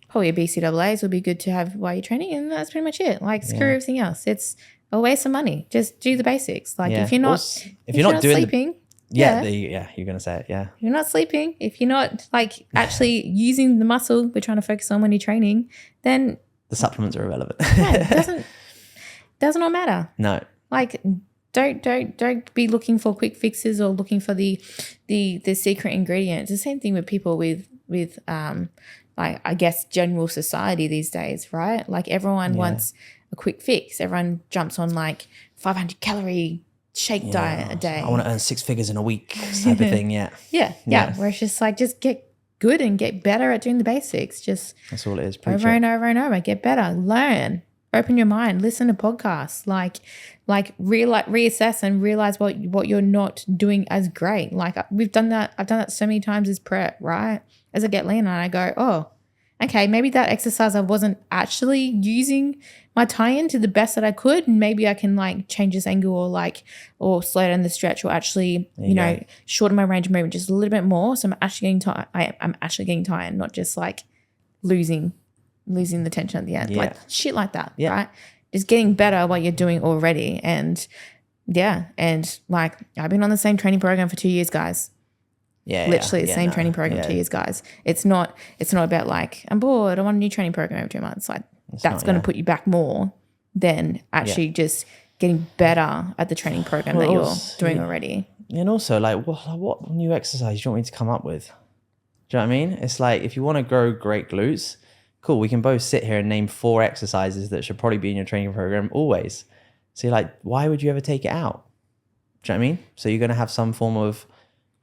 Probably a BCAAs would be good to have while you're training, and that's pretty much it. Like screw everything else. It's a waste of money. Just do the basics. Like if you're not sleeping.
You're going to say it, yeah.
If you're not sleeping, if you're not like actually using the muscle we're trying to focus on when you're training, then
the supplements are irrelevant.
It doesn't all matter.
No.
Like don't be looking for quick fixes or looking for the secret ingredient. It's the same thing with people with like I guess general society these days, right? Like everyone wants a quick fix. Everyone jumps on like 500 calorie shake diet a day.
I want to earn 6 figures in a week type of thing. Yeah.
Yeah. Where it's just like, just get good and get better at doing the basics. Just
that's all it is.
Over and over and over. Get better. Learn. Open your mind. Listen to podcasts. Like reassess and realize what you're not doing as great. Like we've done that. I've done that so many times as prep, right? As I get leaner and I go, oh, okay, maybe that exercise I wasn't actually using my tie-in to the best that I could. And maybe I can like change this angle or slow down the stretch or actually, shorten my range of movement just a little bit more. So I'm actually getting tie-in, not just like losing the tension at the end. Like shit like that, right? Just getting better at what you're doing already. And like I've been on the same training program for 2 years, guys. Literally the same training program 2 years, guys. It's not about like, I'm bored, I want a new training program every 2 months. Like that's going to put you back more than actually just getting better at the training program that you're doing already.
And also like what new exercise do you want me to come up with? Do you know what I mean? It's like if you want to grow great glutes, cool, we can both sit here and name 4 exercises that should probably be in your training program always. So you're like, why would you ever take it out? Do you know what I mean? So you're going to have some form of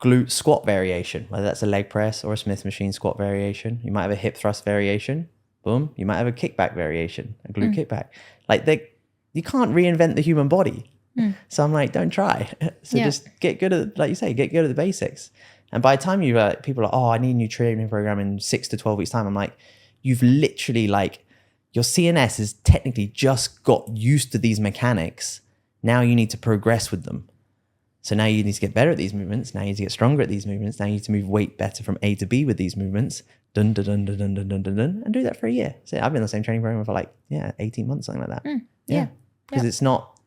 glute squat variation, whether that's a leg press or a Smith machine squat variation. You might have a hip thrust variation. Boom. You might have a kickback variation, a glute kickback. Like you can't reinvent the human body. So I'm like, don't try. So just get good at, like you say, get good at the basics. And by the time people are like, oh, I need a new training program in 6 to 12 weeks time. I'm like, you've literally like, your CNS has technically just got used to these mechanics. Now you need to progress with them. So now you need to get better at these movements. Now you need to get stronger at these movements. Now you need to move weight better from A to B with these movements. Dun, dun, dun, dun, dun, dun, dun, dun, dun, and do that for a year. So I've been in the same training program for like, 18 months, something like that. Because it's not,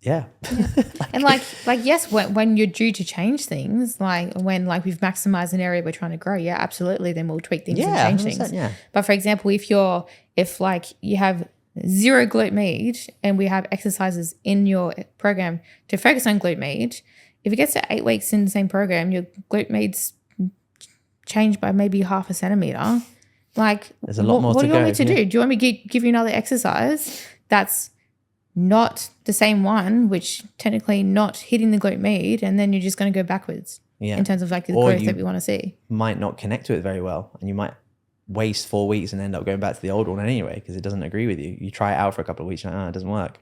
And like yes, when you're due to change things, like when like we've maximized an area we're trying to grow, absolutely, then we'll tweak things and change things. Yeah. But for example, if like you have 0 glute med and we have exercises in your program to focus on glute med, if it gets to 8 weeks in the same program, your glute med's changed by maybe half a centimeter. Like
there's a lot more
what
to
do you want
go.
me to do? Do you want me to give you another exercise that's not the same one, which technically not hitting the glute med, and then you're just going to go backwards in terms of like the growth that we want to see?
Might not connect to it very well, and you might waste 4 weeks and end up going back to the old one anyway because it doesn't agree with you. You try it out for a couple of weeks, and it doesn't work.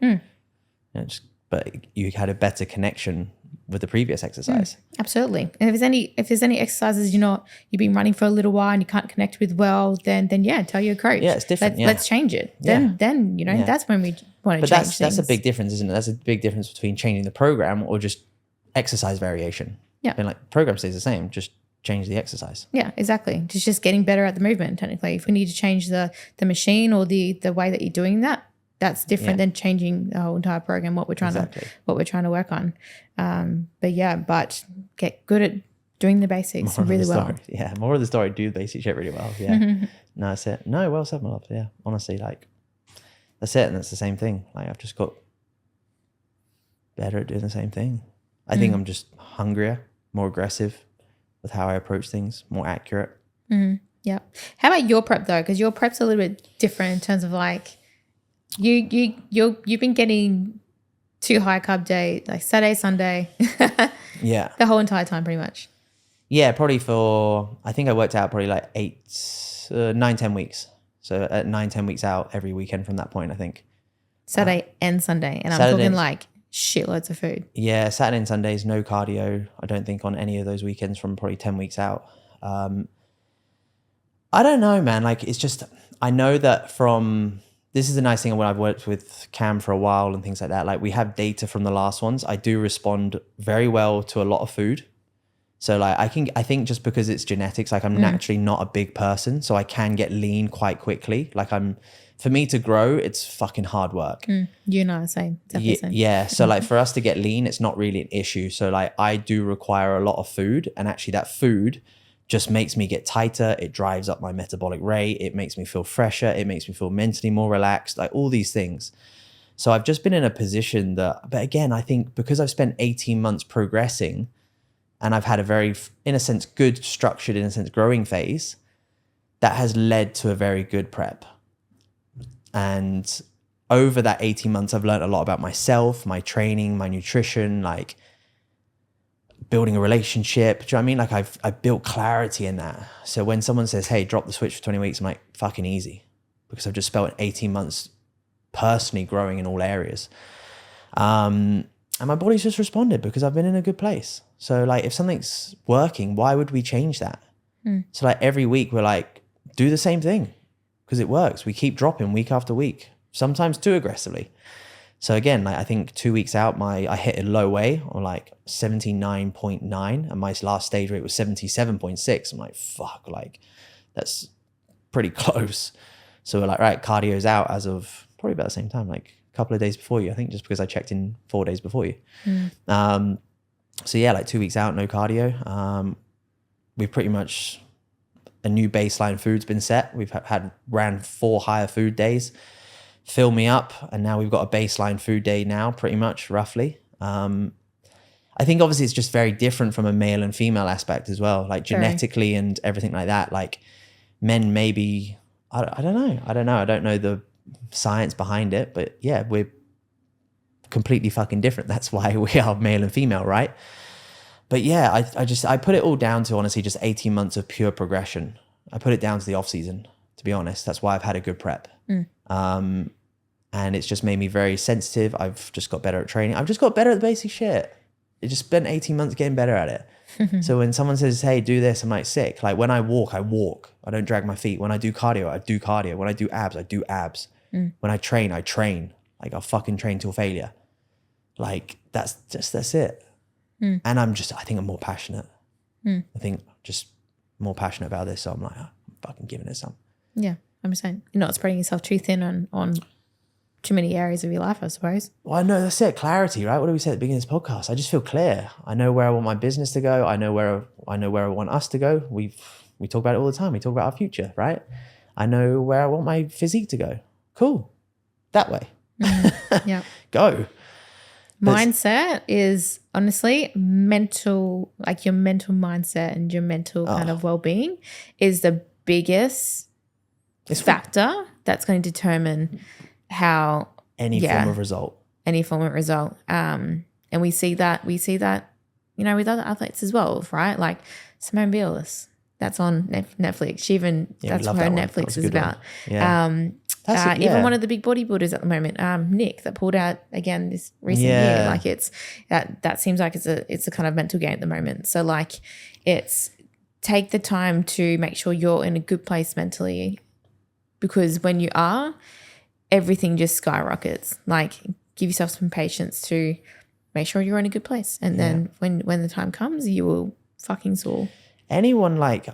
But you had a better connection with the previous exercise.
Absolutely. And if there's any exercises you've been running for a little while and you can't connect with well, then tell your coach.
Yeah, it's different.
Let's change it. Then that's when we want to change things.
That's a big difference, isn't it? That's a big difference between changing the program or just exercise variation. Yeah. And like program stays the same, just change the exercise.
Yeah, exactly. Just getting better at the movement. Technically, if we need to change the machine or the way that you're doing that, that's different than changing the whole entire program. What we're trying to work on. But get good at doing the basics really well.
Yeah, more of the story. Do the basic shit really well. Yeah, no, that's it. No, well said, my love. Yeah, honestly, like that's it, and that's the same thing. Like I've just got better at doing the same thing. I think I'm just hungrier, more aggressive with how I approach things, more accurate.
Yeah. How about your prep though? Because your prep's a little bit different in terms of like you've been getting 2 high carb days, like Saturday, Sunday. The whole entire time pretty much.
Yeah, probably I think I worked out probably like 9, 10 weeks. So at 9, 10 weeks out every weekend from that point, I think.
Saturday and Sunday. And I'm talking like shitloads of food.
Yeah, Saturday and Sundays, no cardio. I don't think on any of those weekends from probably 10 weeks out. I don't know, man. Like it's just, I know that this is the nice thing when I've worked with Cam for a while and things like that. Like we have data from the last ones. I do respond very well to a lot of food. So like I think just because it's genetics, like I'm naturally not a big person, so I can get lean quite quickly. Like for me to grow, it's fucking hard work.
You and I are the same. Definitely same.
Yeah. So like for us to get lean, it's not really an issue. So like I do require a lot of food, and actually that food just makes me get tighter. It drives up my metabolic rate. It makes me feel fresher. It makes me feel mentally more relaxed, like all these things. So I've just been in a position but again, I think because I've spent 18 months progressing and I've had a very, in a sense, good structured, in a sense, growing phase, that has led to a very good prep. And over that 18 months, I've learned a lot about myself, my training, my nutrition, like building a relationship. Do you know what I mean? Like I've built clarity in that. So when someone says, hey, drop the switch for 20 weeks, I'm like, fucking easy, because I've just spent 18 months personally growing in all areas. And my body's just responded because I've been in a good place. So like if something's working, why would we change that? So like every week we're like, do the same thing because it works. We keep dropping week after week, sometimes too aggressively. So again, like I think 2 weeks out, I hit a low weight on like 79.9 and my last stage weight was 77.6. I'm like, fuck, like that's pretty close. So we're like, right, cardio's out as of probably about the same time, like a couple of days before you, I think, just because I checked in 4 days before you. So yeah, like 2 weeks out, no cardio. We pretty much, a new baseline food's been set. We've ran 4 higher food days, fill me up. And now we've got a baseline food day now, pretty much roughly. I think obviously it's just very different from a male and female aspect as well, like genetically and everything like that. Like men maybe, I don't know. I don't know the science behind it, but yeah, we're completely fucking different. That's why we are male and female, right? But yeah, I put it all down to honestly just 18 months of pure progression. I put it down to the off season, to be honest. That's why I've had a good prep. And it's just made me very sensitive. I've just got better at training. I've just got better at the basic shit. I just spent 18 months getting better at it. So when someone says, hey, do this, I'm like, sick. Like when I walk, I walk. I don't drag my feet. When I do cardio, I do cardio. When I do abs, I do abs. When I train, I train. Like I'll fucking train till failure. Like that's it. And I think I'm more passionate. I think just more passionate about this. So I'm like, I'm fucking giving it some.
Yeah, I'm saying you're not spreading yourself too thin on too many areas of your life, I suppose.
Well, I know that's it. Clarity, right? What do we say at the beginning of this podcast? I just feel clear. I know where I want my business to go. I know where I want us to go. We talk about it all the time. We talk about our future, right? I know where I want my physique to go. Cool. That way.
Yeah.
Go.
Mindset is honestly mental, like your mental mindset and your mental kind of well-being is the biggest factor that's going to determine how
any form of result.
And we see that, you know, with other athletes as well, right? Like Simone Biles, that's on Netflix. That's what her Netflix is about.
Yeah.
Even one of the big bodybuilders at the moment, Nick, that pulled out again this recent year. Like it's that seems like it's a kind of mental game at the moment. So like it's take the time to make sure you're in a good place mentally, because when you are, everything just skyrockets. Like give yourself some patience to make sure you're in a good place, and then when the time comes, you will fucking soar.
Anyone, like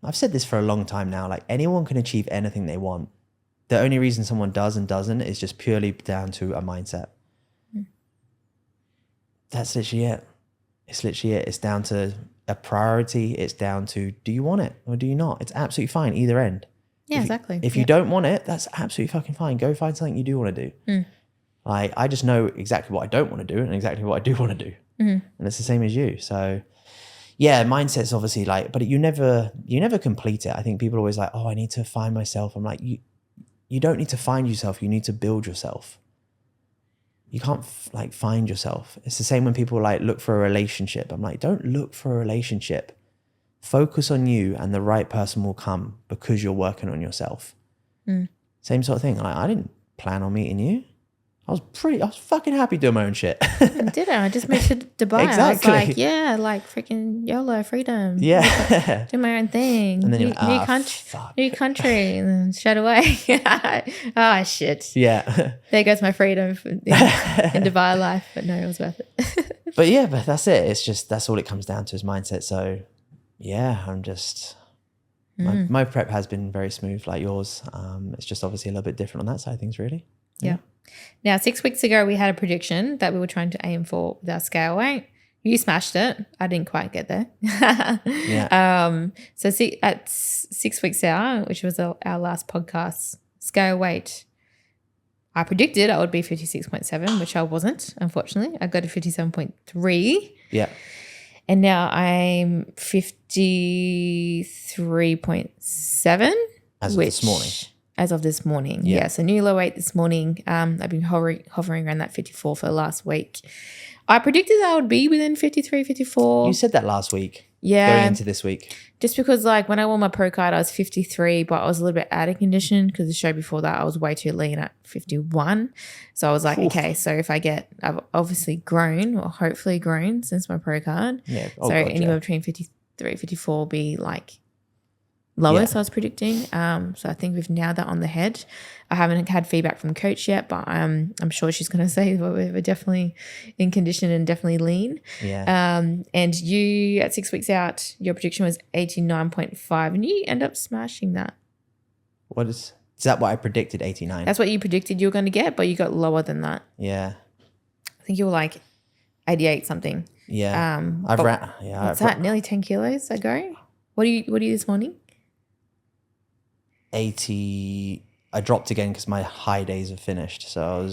I've said this for a long time now, like anyone can achieve anything they want. The only reason someone does and doesn't is just purely down to a mindset. That's literally it. It's literally it. It's down to a priority. It's down to, do you want it or do you not? It's absolutely fine either end.
Yeah, exactly.
If you don't want it, that's absolutely fucking fine. Go find something you do want to do. Like I just know exactly what I don't want to do and exactly what I do want to do. And it's the same as you. So yeah, mindset's obviously like, but you never complete it. I think people are always like, oh, I need to find myself. I'm like, you don't need to find yourself. You need to build yourself. You can't like find yourself. It's the same when people like look for a relationship. I'm like, don't look for a relationship. Focus on you and the right person will come because you're working on yourself. Same sort of thing. Like, I didn't plan on meeting you. I was fucking happy doing my own shit.
Did I? I just moved to Dubai.
Exactly.
I was like, yeah, like freaking YOLO, freedom.
Yeah.
Do my own thing.
And then you're
new country, and then shut away. Oh, shit.
Yeah.
There goes my freedom in Dubai life, but no, it was worth it.
But that's it. It's just, that's all it comes down to is mindset. So yeah, I'm just, my prep has been very smooth like yours. It's just obviously a little bit different on that side of things, really.
Yeah. Now, 6 weeks ago, we had a prediction that we were trying to aim for with our scale weight. You smashed it. I didn't quite get there. So at 6 weeks out, which was our last podcast, scale weight, I predicted I would be 56.7, which I wasn't, unfortunately. I got to 57.3.
Yeah.
And now I'm 53.7.
As of this morning.
as of this morning.
Yeah.
Yeah. So new low weight this morning. I've been hovering around that 54 for the last week. I predicted I would be within 53, 54.
You said that last week.
Yeah.
Going into this week.
Just because like when I won my pro card, I was 53, but I was a little bit out of condition because the show before that I was way too lean at 51. So I was like, okay, so if I've obviously grown or hopefully grown since my pro card.
Yeah.
So anywhere between 53, 54 will be like lowest I was predicting. So I think we've nailed that on the head. I haven't had feedback from coach yet, but I'm sure she's going to say we're definitely in condition and definitely lean.
Yeah.
And you at 6 weeks out, your prediction was 89.5 and you end up smashing that.
Is that what I predicted, 89?
That's what you predicted you were going to get, but you got lower than that.
Yeah.
I think you were like 88 something.
Yeah.
What's that? Nearly 10 kilos ago? What do you this morning?
80. I dropped again because my high days have finished. So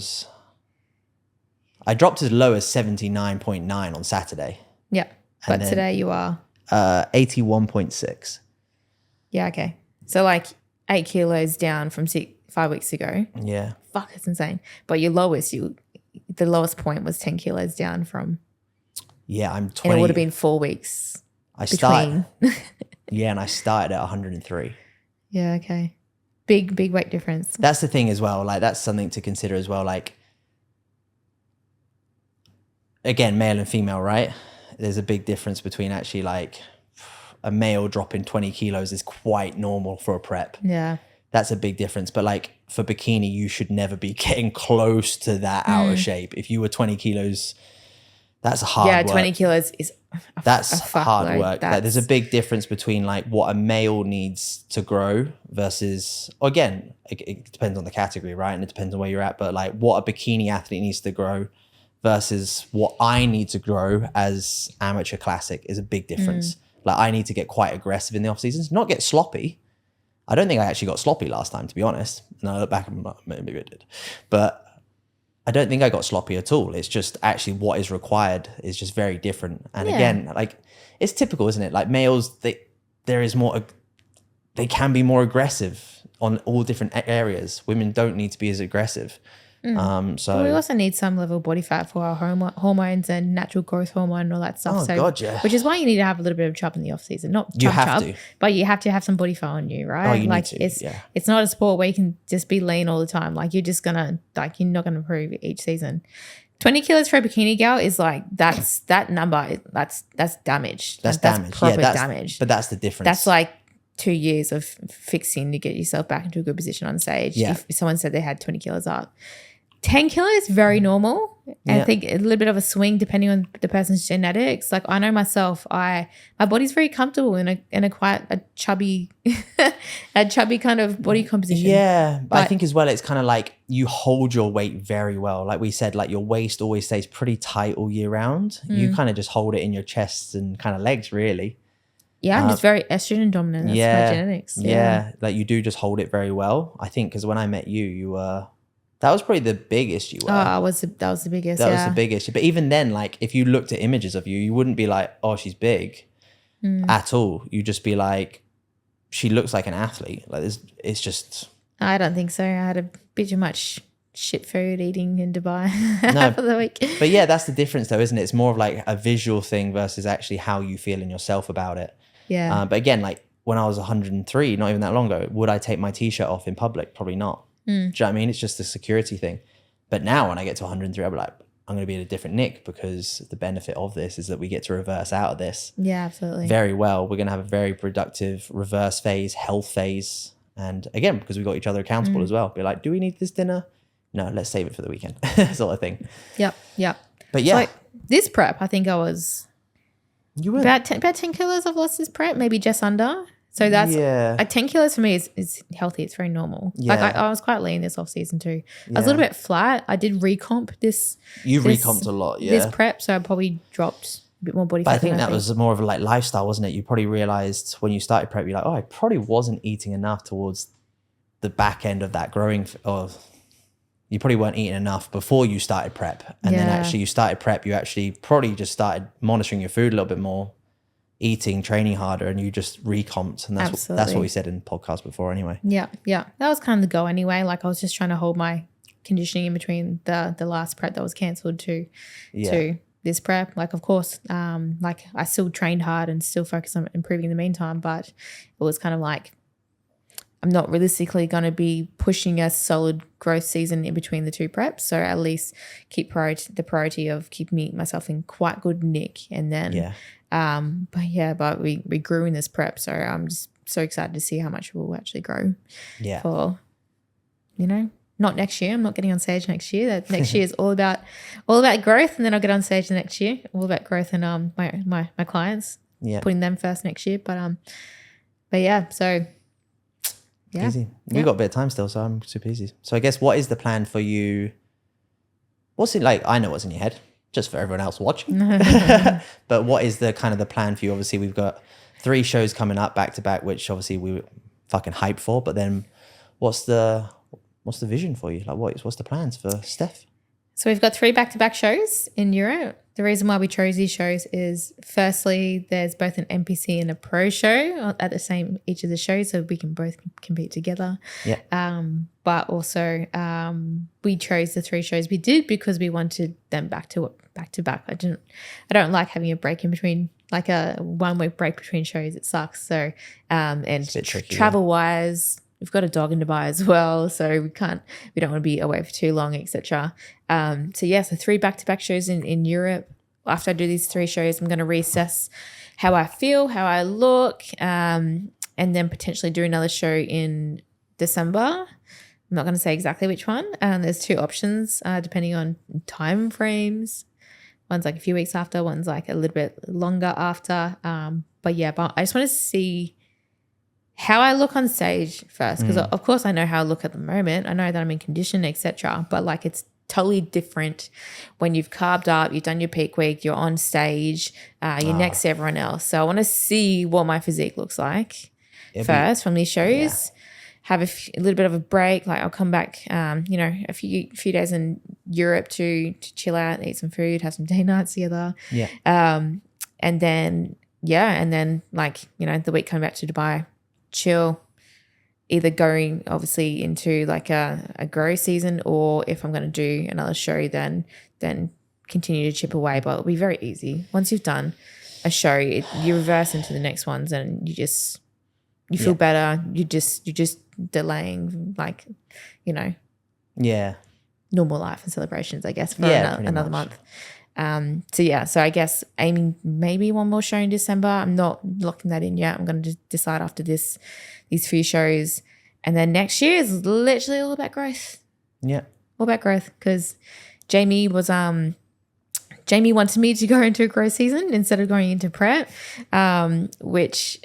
I dropped as low as 79.9 on Saturday.
Yeah. But today you are
81.6.
Yeah, okay. So like 8 kilos down from 5 weeks ago.
Yeah.
Fuck, that's insane. But the lowest point was 10 kilos down from.
Yeah, I'm 20.
And it would have been 4 weeks.
And I started at 103.
Yeah, okay. Big weight difference.
That's the thing as well. Like that's something to consider as well. Like again, male and female, right? There's a big difference between actually like a male dropping 20 kilos is quite normal for a prep.
Yeah.
That's a big difference. But like for bikini, you should never be getting close to that out of shape. If you were 20 kilos, that's hard work.
20 kilos is
that's hard
load.
work. Like, there's a big difference between like what a male needs to grow versus, again, it depends on the category, right? And it depends on where you're at. But like what a bikini athlete needs to grow versus what I need to grow as amateur classic is a big difference. Like I need to get quite aggressive in the off seasons, not get sloppy. I don't think I actually got sloppy last time, to be honest. And I look back and maybe I did. But I don't think I got sloppy at all. It's just actually what is required is just very different. And again, like it's typical, isn't it? Like males, they can be more aggressive on all different areas. Women don't need to be as aggressive. So
we also need some level of body fat for our hormones and natural growth hormone and all that stuff. Which is why you need to have a little bit of chub in the off season. Not chub, but you have to have some body fat on you, right?
Oh, you
like
need to,
it's not a sport where you can just be lean all the time. Like you're not gonna improve each season. 20 kilos for a bikini gal is like that number. That's damage.
That's damage.
Proper damage.
But that's the difference.
That's like 2 years of fixing to get yourself back into a good position on stage.
Yeah.
If someone said they had 20 kilos up. 10 kilos, very normal. And I think a little bit of a swing depending on the person's genetics. Like I know myself, my body's very comfortable in a quite a chubby kind of body composition.
Yeah, but I think as well, it's kind of like you hold your weight very well. Like we said, like your waist always stays pretty tight all year round. You kind of just hold it in your chest and kind of legs, really.
Yeah, I'm just very estrogen dominant. That's my genetics.
Yeah, like you do just hold it very well. I think because when I met you, you were. That was probably the biggest you were.
That was the biggest.
That was the biggest. But even then, like if you looked at images of you, you wouldn't be like, oh, she's big at all. You'd just be like, she looks like an athlete. Like it's just.
I don't think so. I had a bit too much shit food eating in Dubai for the week.
But yeah, that's the difference though, isn't it? It's more of like a visual thing versus actually how you feel in yourself about it.
Yeah.
But again, like when I was 103, not even that long ago, would I take my t-shirt off in public? Probably not. Do you know what I mean? It's just a security thing. But now when I get to 103, I'll be like, I'm going to be in a different nick because the benefit of this is that we get to reverse out of this.
Yeah, absolutely.
Very well. We're going to have a very productive reverse phase, health phase. And again, because we got each other accountable as well. Be like, do we need this dinner? No, let's save it for the weekend. Sort of thing.
Yep.
But yeah.
So like, this prep, I think I was about 10 kilos I've lost this prep, maybe just under. So that's 10 kilos for me is healthy. It's very normal.
Yeah.
Like I was quite lean this off season too. I was a little bit flat. I did recomp this.
You recomped a lot,
this prep, so I probably dropped a bit more body fat.
But I think that was more of a like lifestyle, wasn't it? You probably realized when you started prep, you're like, oh, I probably wasn't eating enough towards the back end of that growing. Or you probably weren't eating enough before you started prep, and then actually you started prep. You actually probably just started monitoring your food a little bit more. eating, training harder, and you just recomped. And that's what we said in podcast before anyway.
Yeah. That was kind of the goal anyway. Like I was just trying to hold my conditioning in between the last prep that was cancelled to this prep. Like, of course, like I still trained hard and still focused on improving in the meantime, but it was kind of like I'm not realistically going to be pushing a solid growth season in between the two preps. So at least keep the priority of keeping myself in quite good nick. And then, but we grew in this prep. So I'm just so excited to see how much we'll actually grow.
Yeah.
For, not next year. I'm not getting on stage next year. That next year is all about growth. And then I'll get on stage the next year. All about growth and my clients.
Yeah.
Putting them first next year. But yeah, so. Yeah.
Easy. We've got a bit of time still, so I'm super easy. So I guess what is the plan for you? What's it like? I know what's in your head, just for everyone else watching. But what is the kind of the plan for you? Obviously, we've got 3 shows coming up back to back, which obviously we were fucking hyped for. But then what's the vision for you? Like what's the plans for Steph?
So we've got 3 back-to-back shows in Europe. The reason why we chose these shows is firstly, there's both an NPC and a pro show at each of the shows, so we can both compete together.
Yeah.
But also, we chose the 3 shows we did because we wanted them back to back. I don't like having a break in between, like a 1-week break between shows. It sucks. So, and travel wise. We've got a dog in Dubai as well, so we don't want to be away for too long, etc. So 3 back-to-back shows in Europe. After I do these 3 shows, I'm going to reassess how I feel, how I look, and then potentially do another show in December. I'm not going to say exactly which one. There's 2 options depending on time frames. One's like a few weeks after, one's like a little bit longer after. But I just want to see how I look on stage first, because of course I know how I look at the moment. I know that I'm in condition, etc. But like it's totally different when you've carved up, you've done your peak week, you're on stage, you're next to everyone else. So I want to see what my physique looks like first from these shows. Have a little bit of a break. Like I'll come back, a few days in Europe to chill out, eat some food, have some day nights together.
Yeah.
And then like, the week coming back to Dubai, chill, either going obviously into like a grow season, or if I'm going to do another show, then continue to chip away. But it'll be very easy. Once you've done a show, you reverse into the next ones and you feel better. You're just delaying, like, normal life and celebrations, I guess, for another month. So I guess aiming maybe one more show in December. I'm not locking that in yet. I'm going to decide after these few shows. And then next year is literally all about growth. Yeah. All about growth, because Jamie wanted me to go into a growth season instead of going into prep, which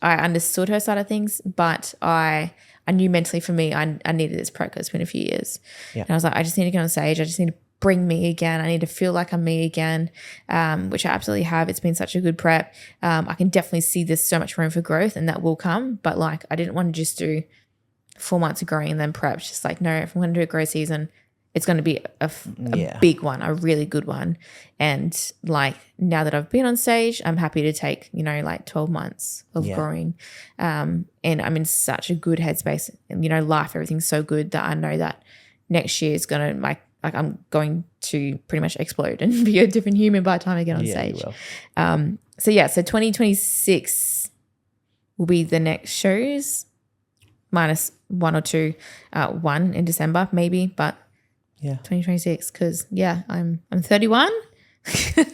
I understood her side of things, but I knew mentally for me, I needed this prep because it's been a few years. Yeah. And I was like, I just need to get on stage. I just need to bring me again. I need to feel like I'm me again, which I absolutely have. It's been such a good prep. I can definitely see there's so much room for growth, and that will come. But like, I didn't want to just do 4 months of growing and then prep. Just like, no, if I'm going to do a growth season, it's going to be a big one, a really good one. And like, now that I've been on stage, I'm happy to take, like 12 months of growing. And I'm in such a good headspace, and, life, everything's so good that I know that next year is going to like I'm going to pretty much explode and be a different human by the time I get on stage. You will. So 2026 will be the next shows, minus 1 or 2, one in December maybe, but 2026, because I'm 31. I'm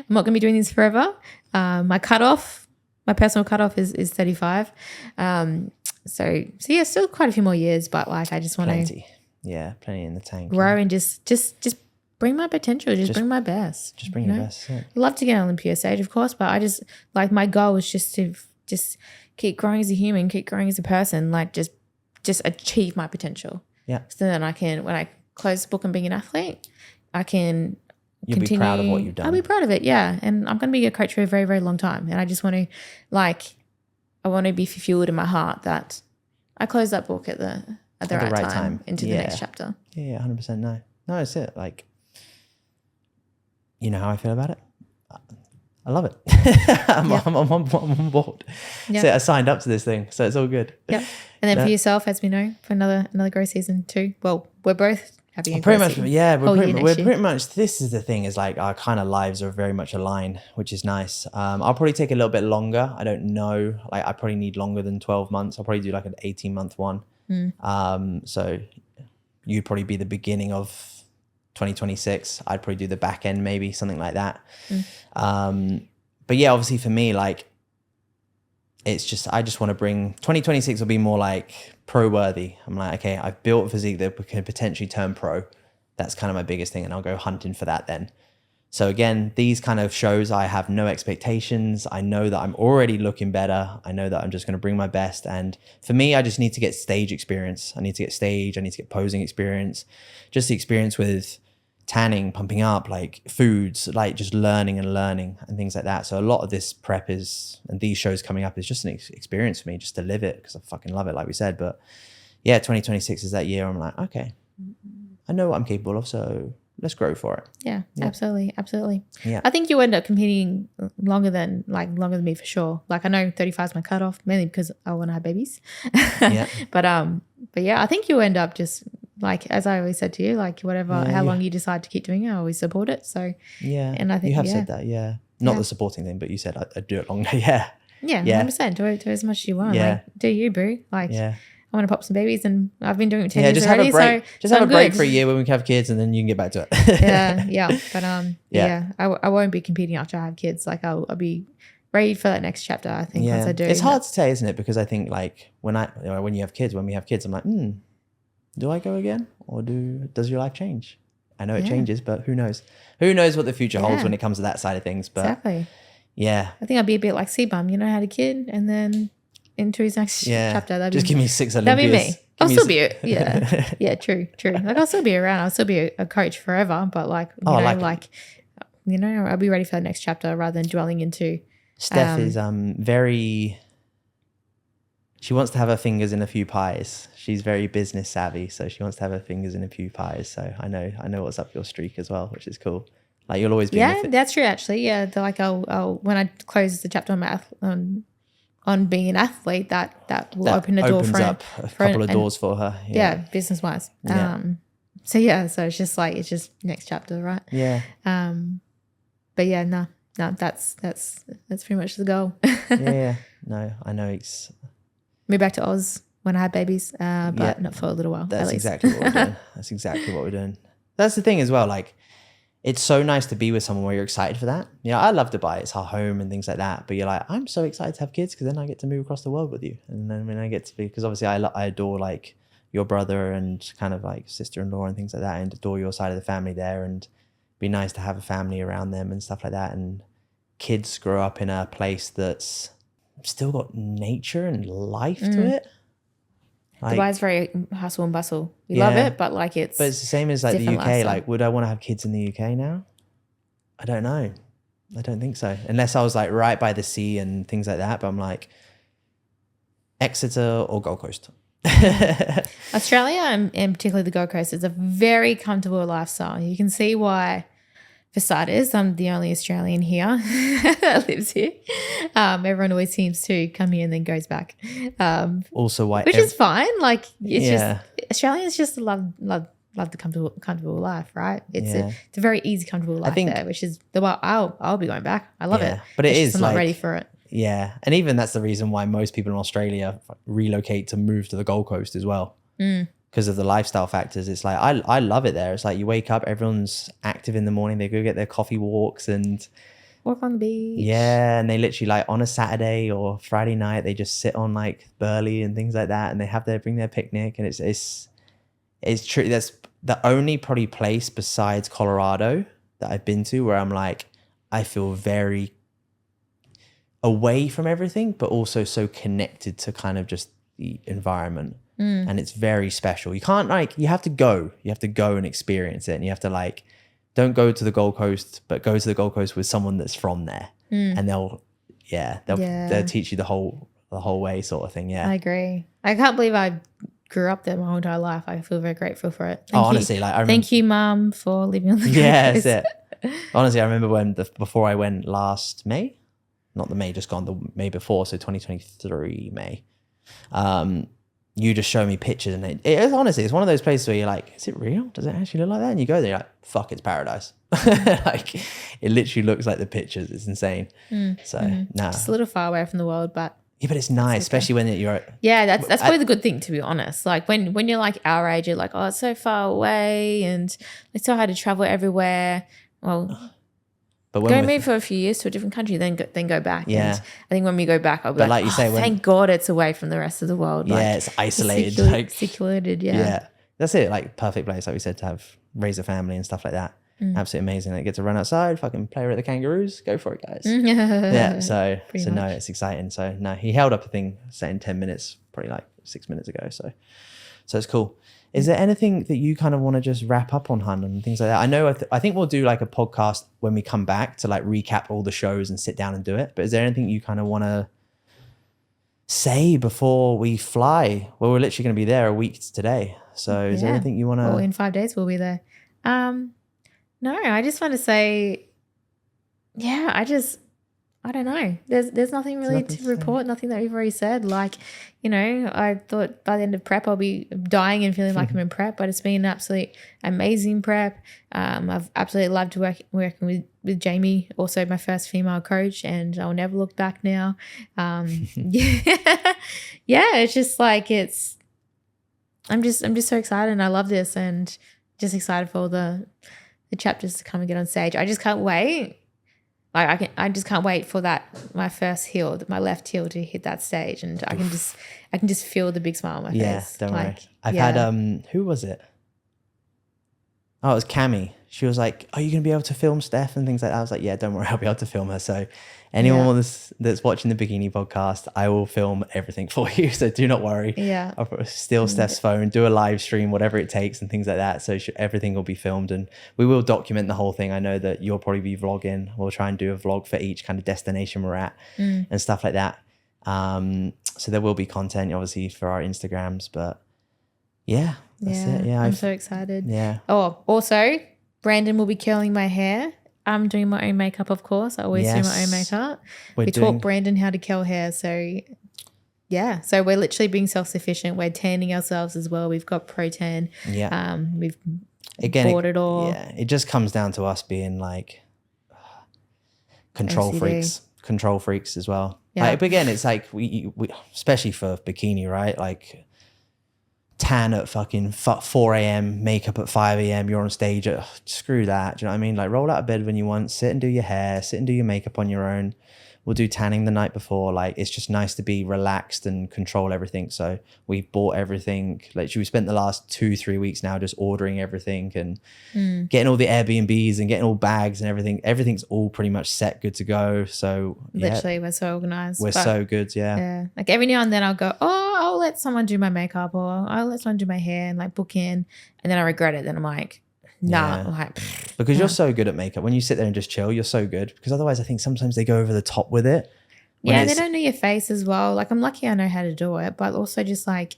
not going to be doing this forever. My personal cutoff is 35. So still quite a few more years, but like I just want to.
Yeah, plenty in the tank.
Grow and just bring my potential, just bring my best.
Just bring your best. Yeah.
I'd love to get on Olympia stage, of course, but I just like my goal is just to keep growing as a human, keep growing as a person, like just achieve my potential. Yeah. So then I can, when I close the book on being an athlete, I can continue. Be proud of what you've done. I'll be proud of it, yeah. And I'm going to be a coach for a very, very long time. And I just want to I want to be fulfilled in my heart that I close that book at the right time into the next chapter.
Yeah, 100%. No, it's it. Like, you know how I feel about it? I love it. I'm on board.
Yeah.
So I signed up to this thing, so it's all good.
Yeah. And then for yourself, as we know, for another growth season too. Well, we're both having a
Pretty
growth
much,
season.
yeah. We're
year.
pretty much. This is the thing, is like our kind of lives are very much aligned, which is nice. I'll probably take a little bit longer. I don't know. Like I probably need longer than 12 months. I'll probably do like an 18-month one. So you'd probably be the beginning of 2026. I'd probably do the back end, maybe something like that. But yeah, obviously for me, like it's just, I just want to bring 2026 will be more like pro worthy. I'm like, okay, I've built a physique that can potentially turn pro. That's kind of my biggest thing. And I'll go hunting for that then. So again, these kind of shows, I have no expectations. I know that I'm already looking better. I know that I'm just going to bring my best. And for me, I just need to get stage experience. I need to get stage. I need to get posing experience. Just the experience with tanning, pumping up, like foods, like just learning and things like that. So a lot of this prep is, and these shows coming up is just an experience for me, just to live it, because I fucking love it, like we said. But yeah, 2026 is that year. I'm like, okay, I know what I'm capable of, so let's grow for it.
Yeah, absolutely.
Yeah.
I think you end up competing longer than me for sure. Like I know 35 is my cutoff, mainly because I want to have babies.
Yeah.
But yeah, I think you end up just like, as I always said to you, like whatever, how long you decide to keep doing it, I always support it. So
yeah,
and I think
you have said that. Yeah, not the supporting thing, but you said I'd do it longer. Yeah.
Yeah, 100%. Do it as much as you want.
Yeah.
Like, do you, boo? Like,
yeah.
I want to pop some babies, and I've been doing it 10
Yeah,
years
just
already.
have a break.
So
just have
I'm
a break
good.
for a year when we can have kids, and then you can get back to it.
yeah. But I won't be competing after I have kids. Like I'll be ready for that next chapter. I think once I do.
It's hard to say, isn't it? Because I think like when we have kids, I'm like, do I go again, or does your life change? I know it changes, but who knows? Who knows what the future holds when it comes to that side of things? But
exactly.
Yeah,
I think I'll be a bit like C-Bum. You know, had a kid, and then into his next chapter.
Just give me 6 Olympias.
That'd be me. I'll still be yeah, true. Like I'll still be around. I'll still be a coach forever. But like, you know, I'll be ready for the next chapter rather than dwelling into.
Steph is very. She wants to have her fingers in a few pies. She's very business savvy, so she wants to have her fingers in a few pies. So I know what's up your streak as well, which is cool. Like you'll always be.
Yeah, that's true. Actually, yeah. Like I'll when I close the chapter on being an athlete, that will open a door for
up a couple of doors for her.
Yeah, business wise.
Yeah.
So it's just next chapter, right?
Yeah.
But yeah, no, that's pretty much the goal.
Yeah. No, I know it's.
Move back to Oz when I had babies, but not for a little while.
That's exactly what we're doing. That's exactly what we're doing. That's the thing as well. Like, it's so nice to be with someone where you're excited for that. You know, I love Dubai. It's our home and things like that. But you're like, I'm so excited to have kids because then I get to move across the world with you. And then when I get to be, because obviously I adore like your brother and kind of like sister-in-law and things like that, and adore your side of the family there, and be nice to have a family around them and stuff like that. And kids grow up in a place that's still got nature and life to it. Like,
Dubai's very hustle and bustle. We love it, but like it's
the same as like the UK.
lifestyle.
Like, would I want to have kids in the UK now? I don't know. I don't think so. Unless I was like right by the sea and things like that. But I'm like Exeter or Gold Coast.
Australia and particularly the Gold Coast is a very comfortable lifestyle. You can see why. For starters, I'm the only Australian here that lives here. Everyone always seems to come here and then goes back.
Also, why?
Which is fine. Like it's just Australians just love the comfortable life, right? It's a very easy, comfortable life there, which is the way I'll be going back. I love it,
but
I'm not ready for it.
Yeah, and even that's the reason why most people in Australia relocate to move to the Gold Coast as well. Because of the lifestyle factors. It's like I love it there. It's like you wake up, everyone's active in the morning, they go get their coffee walks and
walk on the beach.
Yeah, and they literally like on a Saturday or Friday night they just sit on like Burley and things like that, and they bring their picnic, and it's true. That's the only probably place besides Colorado that I've been to where I'm like I feel very away from everything but also so connected to kind of just the environment. And it's very special. You can't you have to go and experience it, and you have to like, don't go to the Gold Coast, but go to the Gold Coast with someone that's from there, and they'll teach you the whole way sort of thing. Yeah,
I agree. I can't believe I grew up there my whole entire life. I feel very grateful for it.
Honestly, like
thank you, Mum, for living on the Gold Coast.
That's it. Honestly, I remember when before I went last May, not the May just gone, the May before, so 2023 May. You just show me pictures, and it's honestly, it's one of those places where you're like, is it real? Does it actually look like that? And you go there, you're like, fuck, it's paradise. Like, it literally looks like the pictures. It's insane. So nah,
It's a little far away from the world, but
yeah, but it's nice, especially when you're
that's probably the good thing, to be honest. Like when you're like our age, you're like, oh, it's so far away and it's so hard to travel everywhere. Well,
but
go move for a few years to a different country, then go back.
Yeah.
And I think when we go back, I'll be
like you say,
thank God it's away from the rest of the world.
Yeah,
like,
it's isolated.
Secluded,
yeah. That's it. Like, perfect place, like we said, to raise a family and stuff like that. Absolutely amazing. Like, get to run outside, fucking play with the kangaroos. Go for it, guys. Yeah. So no, it's exciting. So no, he held up a thing saying 10 minutes, probably like 6 minutes ago. So it's cool. Is there anything that you kind of want to just wrap up on, Hun, and things like that? I know I think we'll do like a podcast when we come back to like recap all the shows and sit down and do it. But is there anything you kind of want to say before we fly? Well, we're literally going to be there a week today. So is there anything you want to...
Well, in 5 days we'll be there. No, I just want to say, I don't know. There's nothing really to report, nothing that we've already said. Like, I thought by the end of prep I'll be dying and feeling like I'm in prep, but it's been an absolute amazing prep. I've absolutely loved working with Jamie, also my first female coach, and I'll never look back now. It's just like I'm just so excited, and I love this, and just excited for all the chapters to come and get on stage. I just can't wait. Like I just can't wait for my first heel, my left heel, to hit that stage, and I can just feel the big smile on my face.
Yeah, don't worry. I've had who was it? Oh, it was Cami. She was like, "Are you gonna be able to film Steph and things like that?" I was like, "Yeah, don't worry, I'll be able to film her." So anyone that's watching the Bikini podcast, I will film everything for you. So do not worry.
Yeah,
I'll steal Steph's phone, do a live stream, whatever it takes, and things like that. So everything will be filmed, and we will document the whole thing. I know that you'll probably be vlogging. We'll try and do a vlog for each kind of destination we're at and stuff like that. So there will be content, obviously, for our Instagrams, but yeah, that's it. Yeah,
I'm so excited.
Yeah.
Oh, also, Brandon will be curling my hair. I'm doing my own makeup, of course. I always do my own makeup. We taught Brandon how to curl hair. So, yeah. So we're literally being self-sufficient. We're tanning ourselves as well. We've got pro tan.
Yeah.
We've bought it all.
Yeah. It just comes down to us being like control freaks as well.
Yeah.
Like, but again, it's like we especially for Bikini, right? Like, tan at fucking 4 a.m, makeup at 5 a.m, you're on stage at, screw that. Do you know what I mean? Like, roll out of bed when you want, sit and do your hair, sit and do your makeup on your own. We'll do tanning the night before. Like, it's just nice to be relaxed and control everything. So we bought everything. Like, we spent the last 2-3 weeks now just ordering everything and getting all the Airbnbs and getting all bags and everything. Everything's all pretty much set, good to go. So
literally, we're so organized.
We're so good,
yeah. Like, every now and then I'll go, I'll let someone do my makeup, or I'll let someone do my hair, and like book in, and then I regret it. Then I'm like, nah. Like,
because you're so good at makeup. When you sit there and just chill, you're so good. Because otherwise, I think sometimes they go over the top with it.
Yeah, they don't know your face as well. Like, I'm lucky I know how to do it, but also just like,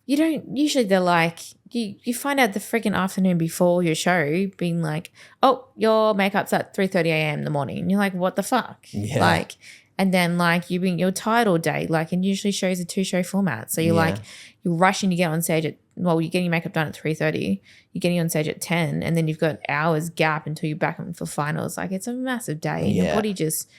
you don't, usually they're like, you find out the freaking afternoon before your show, being like, oh, your makeup's at 3:30 a.m. in the morning. And you're like, what the fuck?
Yeah.
Like, and then like you're tired all day. Like, and usually shows a 2-show format. So you're like, you're rushing to get on stage you're getting your makeup done at 3:30. You're getting on stage at 10, and then you've got hours gap until you're back on for finals. Like, it's a massive day. And your body just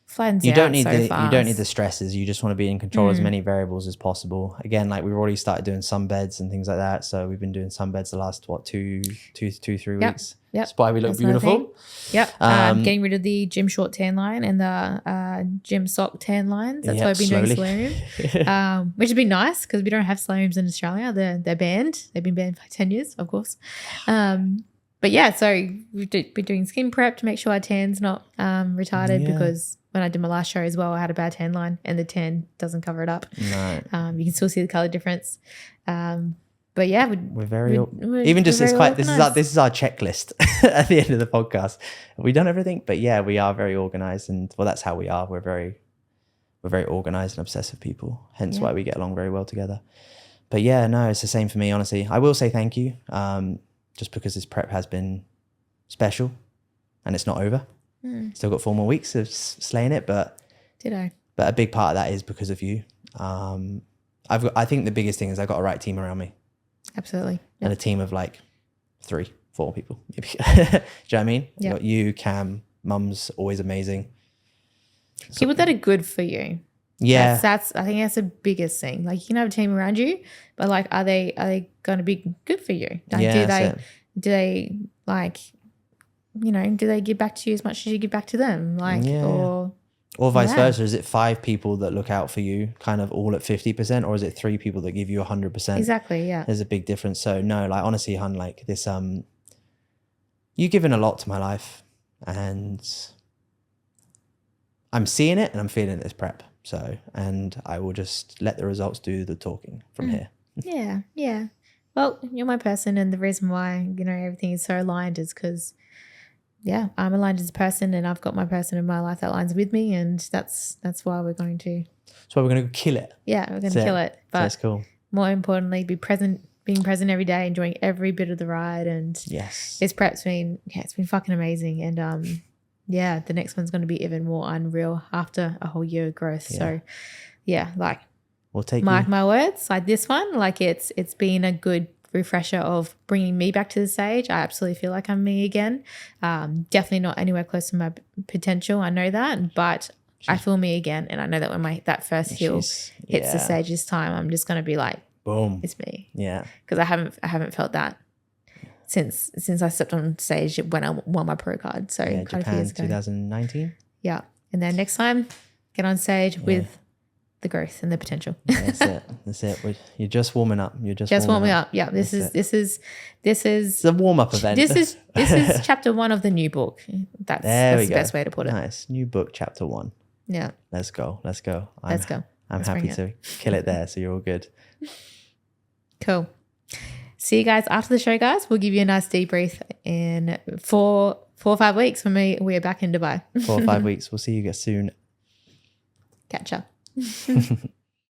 flattens
you
out
don't need
so
the
fast.
You don't need the stresses. You just want to be in control of as many variables as possible. Again, like, we've already started doing sunbeds and things like that. So we've been doing sunbeds the last 3 weeks.
Yep.
That's why we look beautiful.
Yep. Getting rid of the gym short tan line and the gym sock tan lines. That's why I've been doing Slurm, which has been nice because we don't have Slurms in Australia. They're banned. They've been banned for 10 years, of course. But yeah, so we've been doing skin prep to make sure our tan's not retarded because when I did my last show as well, I had a bad tan line and the tan doesn't cover it up.
No.
You can still see the color difference. But yeah,
we're very even just it's quite organized. This is our checklist at the end of the podcast. We've done everything, but yeah, we are very organized, and well, that's how we are. We're very organized and obsessive people. Hence why we get along very well together. But yeah, no, it's the same for me. Honestly, I will say thank you, just because this prep has been special. and it's not over. Still got 4 more weeks of slaying it, but
Ditto.
a big part of that is because of you. I think the biggest thing is I got a right team around me.
Absolutely.
And a team of like 3, 4 people. Do you know what I mean?
Yeah.
You got you, Cam, Mum's always amazing.
People that are good for you.
Yeah.
That's I think that's the biggest thing. Like you can have a team around you, but like are they going to be good for you? Like,
Yeah,
do they like, you know, do they give back to you as much as you give back to them? Like
or vice versa. Is it 5 people that look out for you kind of all at 50%, or is it 3 people that give you 100%?
Exactly. Yeah.
There's a big difference. So no, like honestly, hun, like this, you've given a lot to my life, and I'm seeing it and I'm feeling it this prep. So, and I will just let the results do the talking from here.
Yeah. Yeah. Well, you're my person, and the reason why, you know, everything is so aligned is because, yeah, I'm aligned as a person, and I've got my person in my life that aligns with me, and that's why we're going to.
That's why we're going to kill it.
Yeah, we're going to kill it. But
that's cool.
More importantly, being present every day, enjoying every bit of the ride, and this prep's been it's been fucking amazing, and the next one's going to be even more unreal after a whole year of growth.
Yeah.
So, yeah, like
we'll take
mark my words, like this one, like it's been a good refresher of bringing me back to the stage. I absolutely feel like I'm me again. Definitely not anywhere close to my potential. I know that, but I feel me again, and I know that when that first hill hits the stage this time, I'm just going to be like,
boom,
it's me.
Yeah,
because I haven't felt that since I stepped on stage when I won my pro card. So
Japan 2019.
Yeah, and then next time, get on stage with the growth and the potential.
That's it. You're just warming up. You're just
warming up. Yeah, this is
it's a warm up event.
This is chapter 1 of the new book. That's the best way to put it.
Nice. New book, chapter 1.
Yeah.
Let's go.
Let's go.
I'm happy to kill it there. So you're all good.
Cool. See you guys after the show, guys. We'll give you a nice debrief in 4 or 5 weeks. For me, we are back in Dubai.
4 or 5 weeks. We'll see you guys soon.
Catch up.